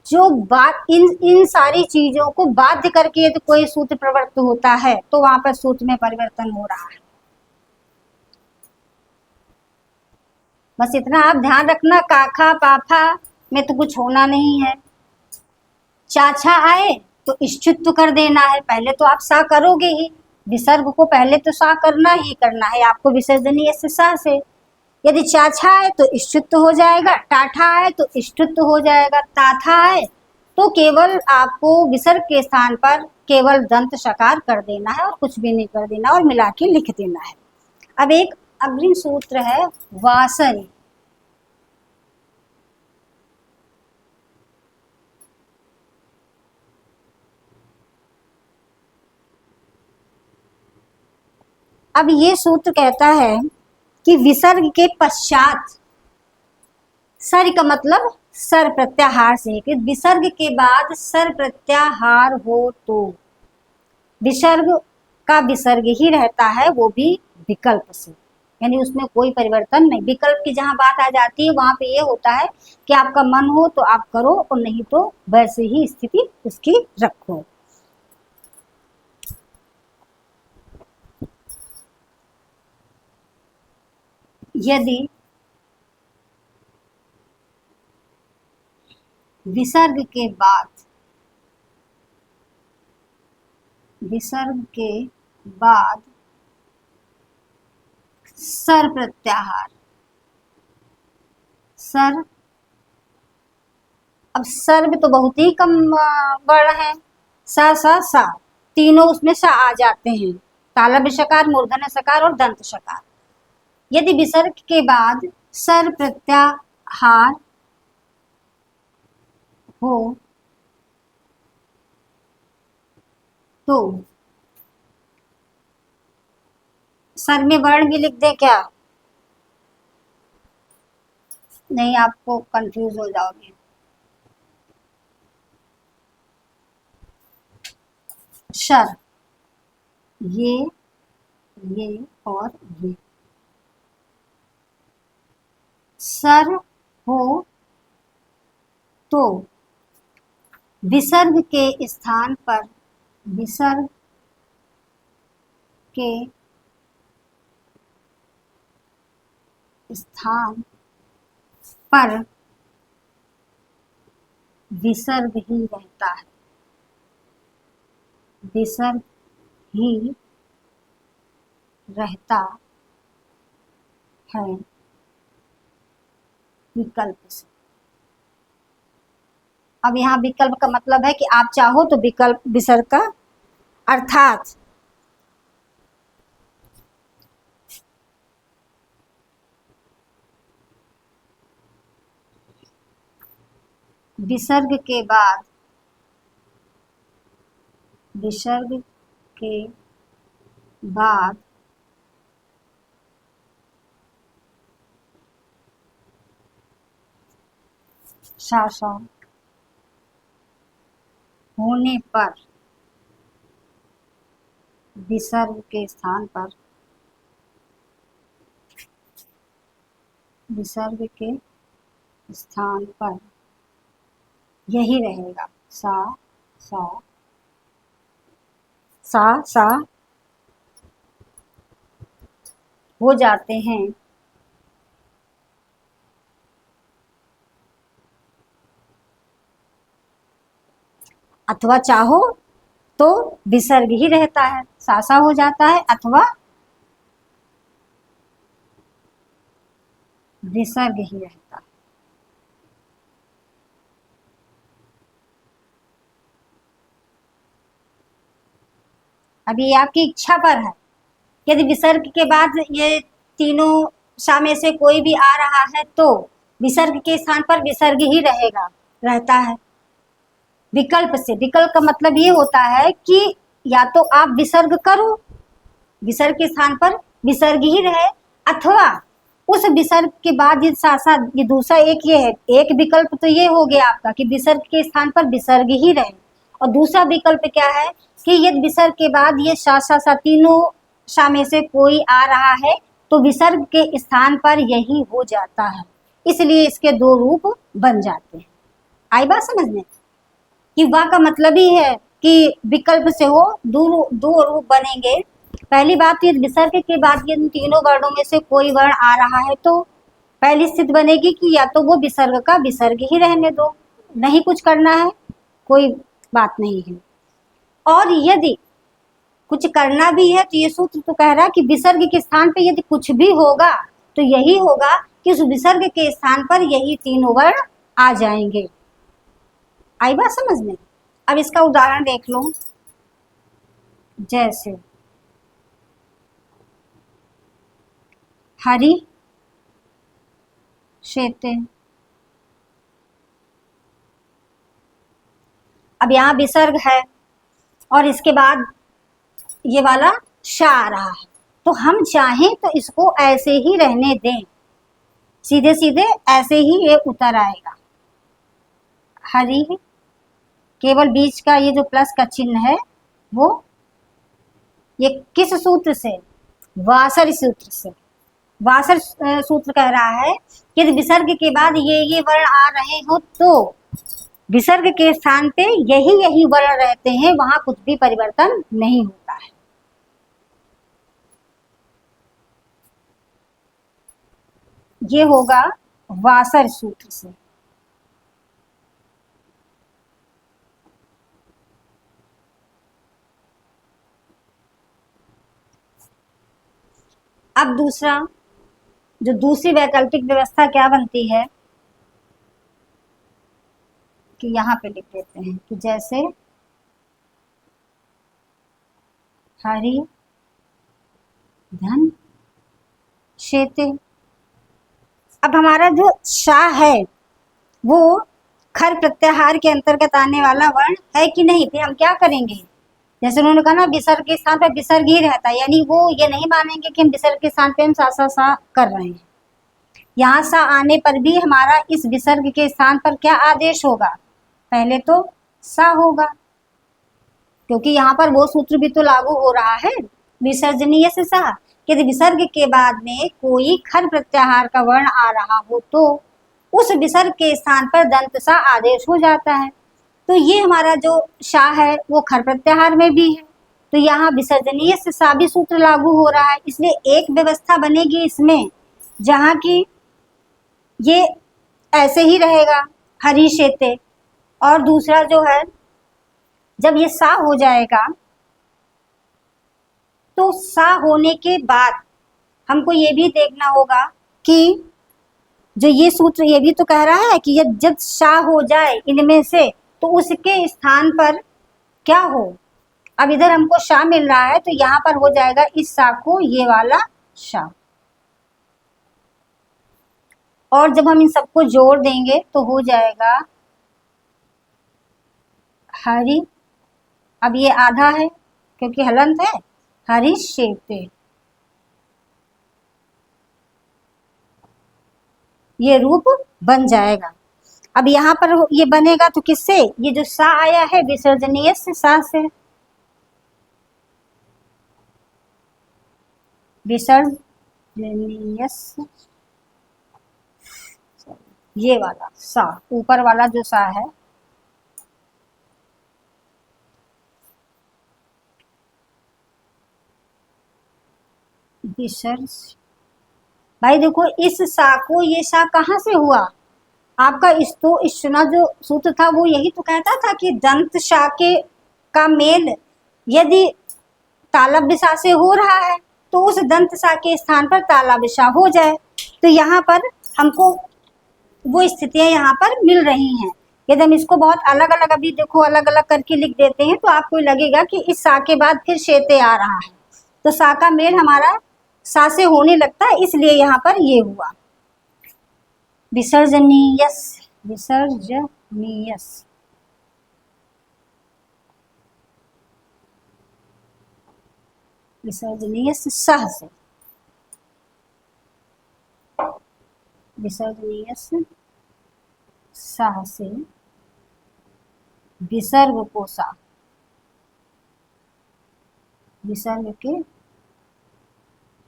जो बात इन सारी चीजों को बाध्य करके यदि कोई सूत्र प्रवृत्त होता है तो वहां पर सूत्र में परिवर्तन हो रहा है। बस इतना आप ध्यान रखना, काखा पाफा में तो कुछ होना नहीं है। चाचा आए तो इष्टित्व कर देना है, पहले तो आप सा करोगे ही, विसर्ग को पहले तो सा करना ही करना है आपको, विसर्जनीय से सा से। यदि चाछा आए तो इष्टित्व हो जाएगा, टाठा आए तो इष्टित्व हो जाएगा, ताथा आए तो केवल आपको विसर्ग के स्थान पर केवल दंत शकार कर देना है और कुछ भी नहीं कर देना और मिला के लिख देना है। अब एक अग्रिम सूत्र है वासरी। अब ये सूत्र कहता है कि विसर्ग के पश्चात, सर का मतलब सर प्रत्याहार से, कि विसर्ग के बाद सर प्रत्याहार हो तो विसर्ग का विसर्ग ही रहता है, वो भी विकल्प से, यानी उसमें कोई परिवर्तन नहीं। विकल्प की जहां बात आ जाती है वहां पे ये होता है कि आपका मन हो तो आप करो और नहीं तो वैसे ही स्थिति उसकी रखो। यदि विसर्ग के बाद, विसर्ग के बाद सर प्रत्याहार, सर, अब सर में तो बहुत ही कम वर्ण है, सा सा सा, तीनों उसमें सा आ जाते हैं, तालव्य शकार, मूर्धन्य शकार और दंत शकार। यदि विसर्ग के बाद सर प्रत्याहार हो तो सर में वर्ण भी लिख दे क्या? नहीं, आपको कंफ्यूज हो जाओगे। शर, ये और ये, सर हो तो विसर्ग के स्थान पर, विसर्ग के स्थान पर विसर्ग ही रहता है, विसर्ग ही रहता है विकल्प से। अब यहाँ विकल्प का मतलब है कि आप चाहो तो विकल्प विसर्ग का, अर्थात विसर्ग के बाद विसर्ग के बाद शासा होने पर विसर्ग के स्थान पर यही रहेगा। सा सा सा सा हो जाते हैं अथवा चाहो तो विसर्ग ही रहता है, सासा हो जाता है अथवा विसर्ग ही रहता है। अब ये आपकी इच्छा पर है। यदि विसर्ग के बाद ये तीनों शा में से कोई भी आ रहा है तो विसर्ग के स्थान पर विसर्ग ही रहता है। विकल्प से, विकल्प का मतलब ये होता है कि या तो आप विसर्ग करो, विसर्ग के स्थान पर विसर्ग ही रहे, अथवा उस विसर्ग के बाद ये सासा, ये दूसरा एक ये है, एक विकल्प तो ये हो गया आपका कि विसर्ग के स्थान पर विसर्ग ही रहे, और दूसरा विकल्प क्या है कि यदि विसर्ग के बाद ये सा सा सा तीनों शा में से कोई आ रहा है तो विसर्ग के स्थान पर यही हो जाता है, इसलिए इसके दो रूप बन जाते हैं। आई बात समझ में? कि वाह का मतलब ही है कि विकल्प से हो दो रूप बनेंगे। पहली बात ये विसर्ग के बाद ये तीनों वर्णों में से कोई वर्ण आ रहा है तो पहली स्थिति बनेगी कि या तो वो विसर्ग का विसर्ग ही रहने दो, नहीं कुछ करना है, कोई बात नहीं है। और यदि कुछ करना भी है तो ये सूत्र तो कह रहा है कि विसर्ग के स्थान पे यदि कुछ भी होगा तो यही होगा कि उस विसर्ग के स्थान पर यही तीनों वर्ण आ जाएंगे। आई बात समझ में? अब इसका उदाहरण देख लो। जैसे हरी शेते, अब यहाँ विसर्ग है और इसके बाद ये वाला शा आ रहा है, तो हम चाहें तो इसको ऐसे ही रहने दें, सीधे सीधे ऐसे ही ये उतर आएगा। हरी, केवल बीच का ये जो प्लस का चिन्ह है वो ये किस सूत्र से? वासर सूत्र से। वासर सूत्र कह रहा है कि यदि विसर्ग के बाद ये वर्ण आ रहे हो तो विसर्ग के स्थान पे यही वर्ण रहते हैं, वहां कुछ भी परिवर्तन नहीं होता है। ये होगा वासर सूत्र से। अब दूसरा, जो दूसरी वैकल्पिक व्यवस्था क्या बनती है कि यहाँ पे लिख देते हैं कि जैसे हरि धन शेते। अब हमारा जो शा है वो खर प्रत्याहार के अंतर्गत आने वाला वर्ण है कि नहीं? फिर हम क्या करेंगे, जैसे उन्होंने कहा ना विसर्ग के स्थान पर विसर्ग ही रहता है, यानी वो ये नहीं मानेंगे कि हम विसर्ग के स्थान पे हम सा कर रहे हैं। यहाँ सा आने पर भी हमारा इस विसर्ग के स्थान पर क्या आदेश होगा? पहले तो सा होगा, क्योंकि यहाँ पर वो सूत्र भी तो लागू हो रहा है, विसर्जनीय से सा। यदि विसर्ग के बाद में कोई खर प्रत्याहार का वर्ण आ रहा हो तो उस विसर्ग के स्थान पर दंत सा आदेश हो जाता है। तो ये हमारा जो शा है वो खर प्रत्याहार में भी है, तो यहाँ विसर्जनीय से सा भी सूत्र लागू हो रहा है, इसलिए एक व्यवस्था बनेगी इसमें जहाँ की ये ऐसे ही रहेगा हरी शेते, और दूसरा जो है जब ये सा हो जाएगा तो सा होने के बाद हमको ये भी देखना होगा कि जो ये सूत्र ये भी तो कह रहा है कि जब शा हो जाए इनमें से तो उसके स्थान पर क्या हो। अब इधर हमको शा मिल रहा है तो यहाँ पर हो जाएगा इस शा को ये वाला शा, और जब हम इन सबको जोड़ देंगे तो हो जाएगा हरि अब ये आधा है क्योंकि हलंत है, हरिष्येते, ये रूप बन जाएगा। अब यहाँ पर ये बनेगा तो किससे, ये जो सा आया है विसर्जनीय से, सा से, विसर्जनीय, ये वाला सा, ऊपर वाला जो सा है, विसर्ज, भाई देखो इस सा को, ये सा कहाँ से हुआ, आपका इस तो इश्ना जो सूत्र था वो यही तो कहता था कि दंत शा के का मेल यदि तालव्य सा से हो रहा है तो उस दंत सा के स्थान पर तालव्य सा हो जाए। तो यहाँ पर हमको वो स्थितियां यहाँ पर मिल रही हैं। यदि हम इसको बहुत अलग अलग अभी देखो अलग अलग करके लिख देते हैं तो आपको लगेगा कि इस सा के बाद फिर शेते आ रहा है, तो सा का मेल हमारा सा से होने लगता है, इसलिए यहाँ पर ये हुआ विसर्जनीयस, विसर्जनीयस, विसर्जनीयस सह से, विसर्जनीयस सह से विसर्ग को सा, विसर्ग के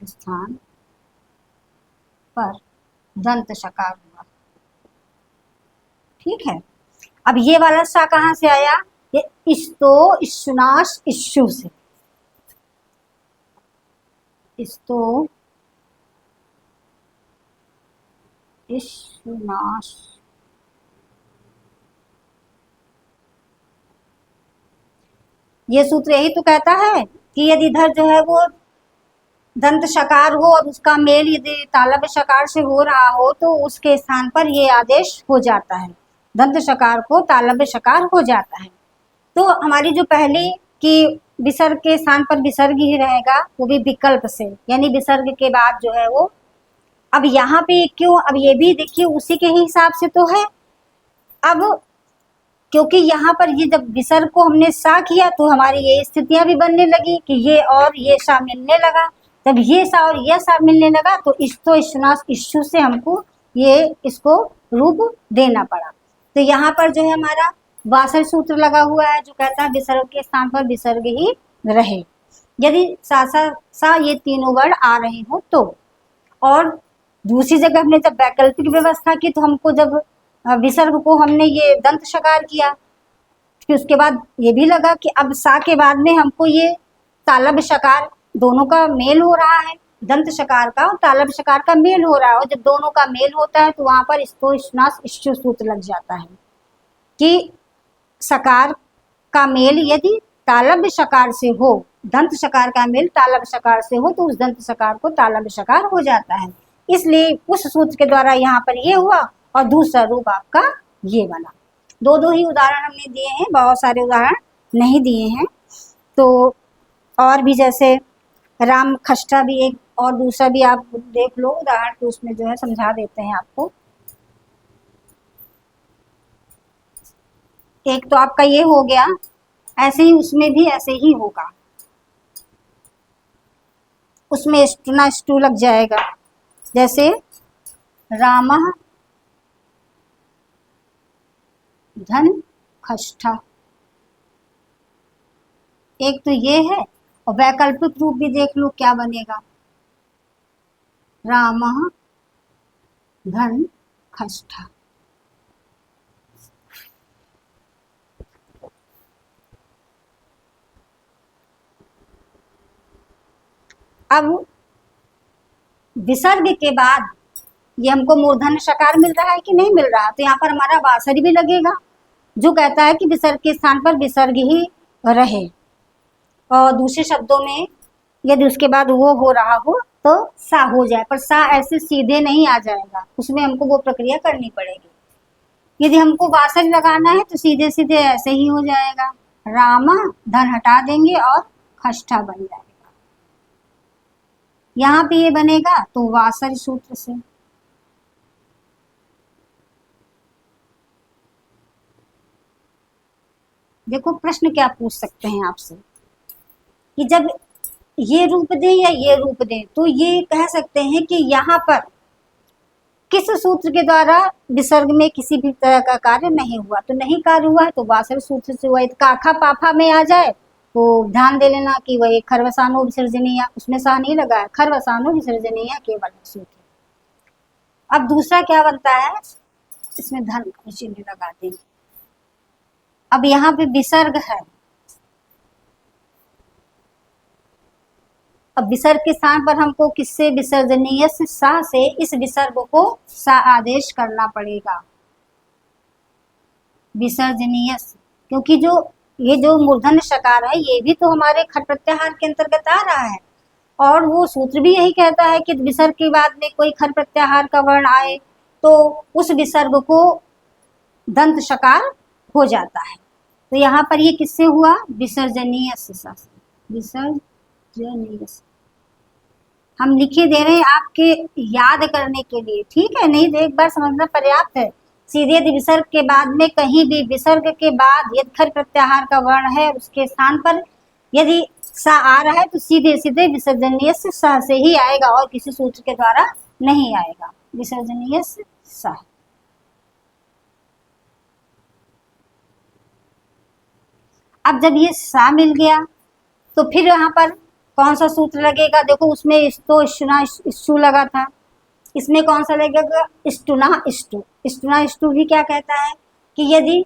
स्थान पर दंत शकार हुआ। ठीक है, अब ये वाला सा कहाँ से आया, ये इस्तो इशुनाश इशु से, इस्तो इशुनाश, ये सूत्र यही तो कहता है कि यदि इधर जो है वो दंत शकार हो और उसका मेल यदि तालव्य शकार से हो रहा हो तो उसके स्थान पर ये आदेश हो जाता है, दंत शकार को तालव्य शकार हो जाता है। तो हमारी जो पहली कि विसर्ग के स्थान पर विसर्ग ही रहेगा, वो भी विकल्प से, यानी विसर्ग के बाद जो है वो, अब यहाँ पे क्यों, अब ये भी देखिए उसी के ही हिसाब से तो है। अब क्योंकि यहाँ पर ये जब विसर्ग को हमने सा किया तो हमारी ये स्थितियां भी बनने लगी कि ये और ये सा मिलने लगा, जब ये सा और ये सा मिलने लगा तो इस्तो इश्नास इश्यू से हमको ये इसको रूप देना पड़ा। तो यहाँ पर जो है हमारा वासर सूत्र लगा हुआ है जो कहता है विसर्ग के स्थान पर विसर्ग ही रहे, यदि सा सा सा ये तीनों वर्ण आ रहे हो तो। और दूसरी जगह हमने जब वैकल्पिक व्यवस्था की तो हमको जब विसर्ग को हमने ये दंत शकार किया, फिर उसके बाद ये भी लगा कि अब सा के बाद में हमको ये तालव्य शकार दोनों का मेल हो रहा है, दंत शकार का और तालव्य शकार का मेल हो रहा है, और जब दोनों का मेल होता है तो वहां पर इस्तो इश्नास इश्चु सूत्र लग जाता है कि शकार का मेल यदि तालव्य शकार से हो, दंत शकार का मेल तालव्य शकार से हो तो उस दंत शकार को तालव्य शकार हो जाता है। इसलिए उस सूत्र के द्वारा यहाँ पर ये हुआ और दूसरा रूप आपका ये वाला। दो दो ही उदाहरण हमने दिए हैं, बहुत सारे उदाहरण नहीं दिए हैं। तो और भी जैसे राम खष्टा भी एक और दूसरा भी आप देख लो उदाहरण, तो उसमें जो है समझा देते हैं आपको। एक तो आपका ये हो गया, ऐसे ही उसमें भी ऐसे ही होगा, उसमें स्टुना स्टू लग जाएगा, जैसे रामः धन खष्ठा, एक तो ये है, और वैकल्पिक रूप भी देख लो क्या बनेगा, रामः धन खष्ठा। अब विसर्ग के बाद ये हमको मूर्धन्य शकार मिल रहा है कि नहीं मिल रहा, तो यहाँ पर हमारा वासरी भी लगेगा जो कहता है कि विसर्ग के स्थान पर विसर्ग ही रहे, और दूसरे शब्दों में यदि उसके बाद वो हो रहा हो तो सा हो जाए, पर सा ऐसे सीधे नहीं आ जाएगा, उसमें हमको वो प्रक्रिया करनी पड़ेगी। यदि हमको वासरी लगाना है तो सीधे सीधे ऐसे ही हो जाएगा, रामा धन हटा देंगे और खष्ठा बन जाएगा। यहाँ पे ये बनेगा तो वासरी सूत्र से, देखो प्रश्न क्या पूछ सकते हैं आपसे कि जब ये रूप दें या ये रूप दें, तो ये कह सकते हैं कि यहाँ पर किस सूत्र के द्वारा विसर्ग में किसी भी तरह का कार्य नहीं हुआ, तो नहीं कार्य हुआ है तो वासर सूत्र से हुआ है। काखा पाफा में आ जाए तो ध्यान दे लेना कि वही खरवसानो विसर्जनीय, उसमें सा नहीं लगा है, खरवसानो विसर्जनीय केवल सूत्र। अब दूसरा क्या बनता है, इसमें धन का चिन्ह लगा देंगे। अब यहाँ पे विसर्ग है, अब विसर्ग के स्थान पर हमको किससे, विसर्जनीय से सा से इस विसर्ग को सा आदेश करना पड़ेगा, विसर्जनीय, क्योंकि जो ये जो मूर्धन शकार है ये भी तो हमारे खट प्रत्याहार के अंतर्गत आ रहा है, और वो सूत्र भी यही कहता है कि विसर्ग के बाद में कोई खट प्रत्याहार का वर्ण आए तो उस विसर्ग को दंत शकार हो जाता है। तो यहाँ पर ये किससे हुआ, विसर्जनीय से, विसर्जनीय। हम लिखे दे रहे हैं आपके याद करने के लिए, ठीक है, नहीं तो एक बार समझना पर्याप्त है। सीधे यदि विसर्ग के बाद में कहीं भी विसर्ग के बाद यदि खर प्रत्याहार का वर्ण है उसके स्थान पर यदि सा आ रहा है तो सीधे सीधे विसर्जनीय से सा से ही आएगा और किसी सूत्र के द्वारा नहीं आएगा, विसर्जनीय से सा। अब जब ये सा मिल गया तो फिर यहाँ पर कौन सा सूत्र लगेगा, देखो उसमें तो इष्टुना इष्टु लगा था, इसमें कौन सा लगेगा, इष्टुना इष्टु। इष्टुना इष्टु भी क्या कहता है कि यदि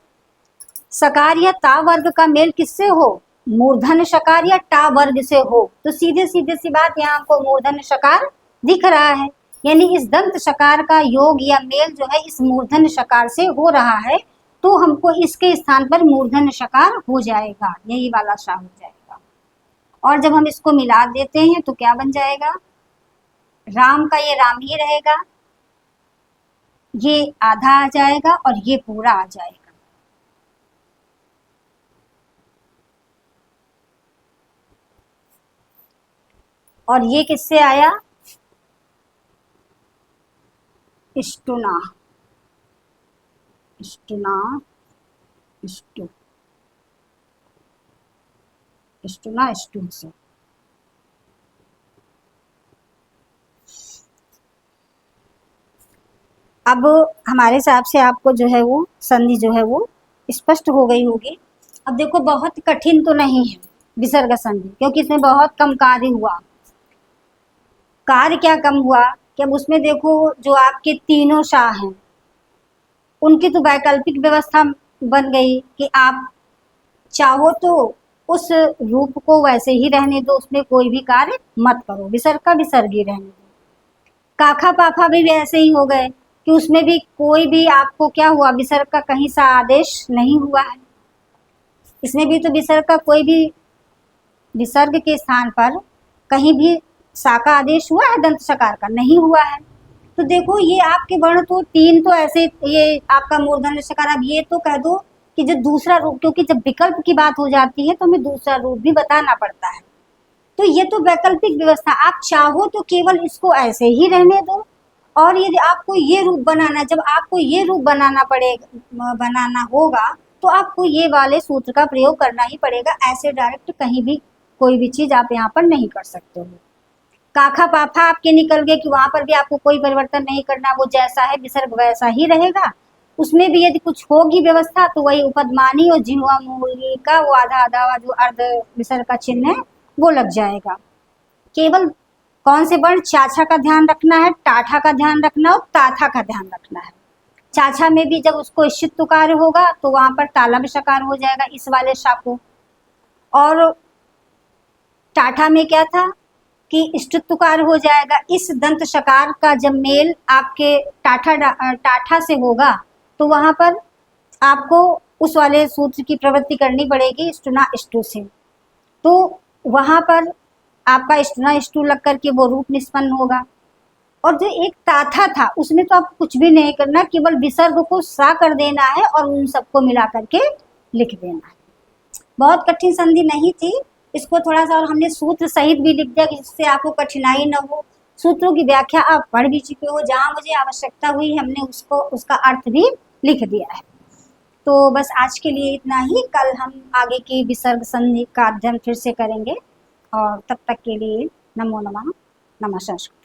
सकार या ता वर्ग का मेल किससे हो, मूर्धन शकार या टा वर्ग से हो, तो सीधे सीधे सी बात यहाँ हमको मूर्धन शकार दिख रहा है, यानी इस दंत शकार का योग या मेल जो है इस मूर्धन शकार से हो रहा है, तो हमको इसके स्थान पर मूर्धन शकार हो जाएगा, यही वाला सा हो जाएगा। और जब हम इसको मिला देते हैं तो क्या बन जाएगा, राम का ये राम ही रहेगा, ये आधा आ जाएगा और ये पूरा आ जाएगा। और ये किससे आया, इष्टुना, इष्टुना इष्टु, इष्टुना इष्टु से। अब हमारे हिसाब से आपको जो है वो संधि जो है वो स्पष्ट हो गई होगी। अब देखो बहुत कठिन तो नहीं है विसर्ग संधि, क्योंकि इसमें बहुत कम कार्य हुआ। कार्य क्या कम हुआ कि अब उसमें देखो जो आपके तीनों शाह हैं उनकी तो वैकल्पिक व्यवस्था बन गई कि आप चाहो तो उस रूप को वैसे ही रहने दो, उसमें कोई भी कार्य मत करो, विसर्ग का विसर्ग ही रहने दो। काखा पाखा भी वैसे ही हो गए कि उसमें भी कोई भी आपको क्या हुआ, विसर्ग का कहीं सा आदेश नहीं हुआ है। इसमें भी तो विसर्ग का कोई भी, विसर्ग के स्थान पर कहीं भी सा का आदेश हुआ है दंत शकार का, नहीं हुआ है। तो देखो ये आपके वर्ण तो तीन तो ऐसे, ये आपका मूर्धन्य शकार। अब ये तो कह दो कि जो दूसरा रूप, क्योंकि जब विकल्प की बात हो जाती है तो हमें दूसरा रूप भी बताना पड़ता है, तो ये तो वैकल्पिक व्यवस्था, आप चाहो तो केवल इसको ऐसे ही रहने दो, और यदि आपको ये रूप बनाना, जब आपको ये रूप बनाना पड़ेगा, बनाना होगा तो आपको ये वाले सूत्र का प्रयोग करना ही पड़ेगा, ऐसे डायरेक्ट कहीं भी कोई भी चीज आप यहाँ पर नहीं कर सकते हो। काखा पाफा आपके निकल गए कि वहां पर भी आपको कोई परिवर्तन नहीं करना, वो जैसा है विसर्ग वैसा ही रहेगा। उसमें भी यदि कुछ होगी व्यवस्था तो वही उपदमानी और जिह्वा मूली का वो आधा आधा जो अर्ध विसर्ग का चिन्ह है वो लग जाएगा। केवल कौन से वर्ण, चाछा का ध्यान रखना है, टाठा का ध्यान रखना और ताथा का ध्यान रखना है। चाछा में भी जब उसको इश्चित तुकार होगा तो वहां पर तालब शकार हो जाएगा इस वाले शा को, और टाठा में क्या था कि इष्ट तुकार हो जाएगा। इस दंत शकार का जब मेल आपके टाठा से होगा तो वहां पर आपको उस वाले सूत्र की प्रवृत्ति करनी पड़ेगी इष्टुना इष्टु से, तो वहां पर आपका इष्टुना इष्टु लग करके वो रूप निष्पन्न होगा। और जो एक ताथा था उसमें तो आपको कुछ भी नहीं करना, केवल विसर्ग को सा कर देना है और उन सबको मिला करके लिख देना है। बहुत कठिन संधि नहीं थी, इसको थोड़ा सा और हमने सूत्र सहित भी लिख दिया जिससे आपको कठिनाई न हो। सूत्रों की व्याख्या आप पढ़ भी चुके हो, जहां मुझे आवश्यकता हुई हमने उसको उसका अर्थ भी लिख दिया है। तो बस आज के लिए इतना ही। कल हम आगे की विसर्ग संधि का अध्ययन फिर से करेंगे, और तब तक के लिए नमो नमः। नमः संस्कृत।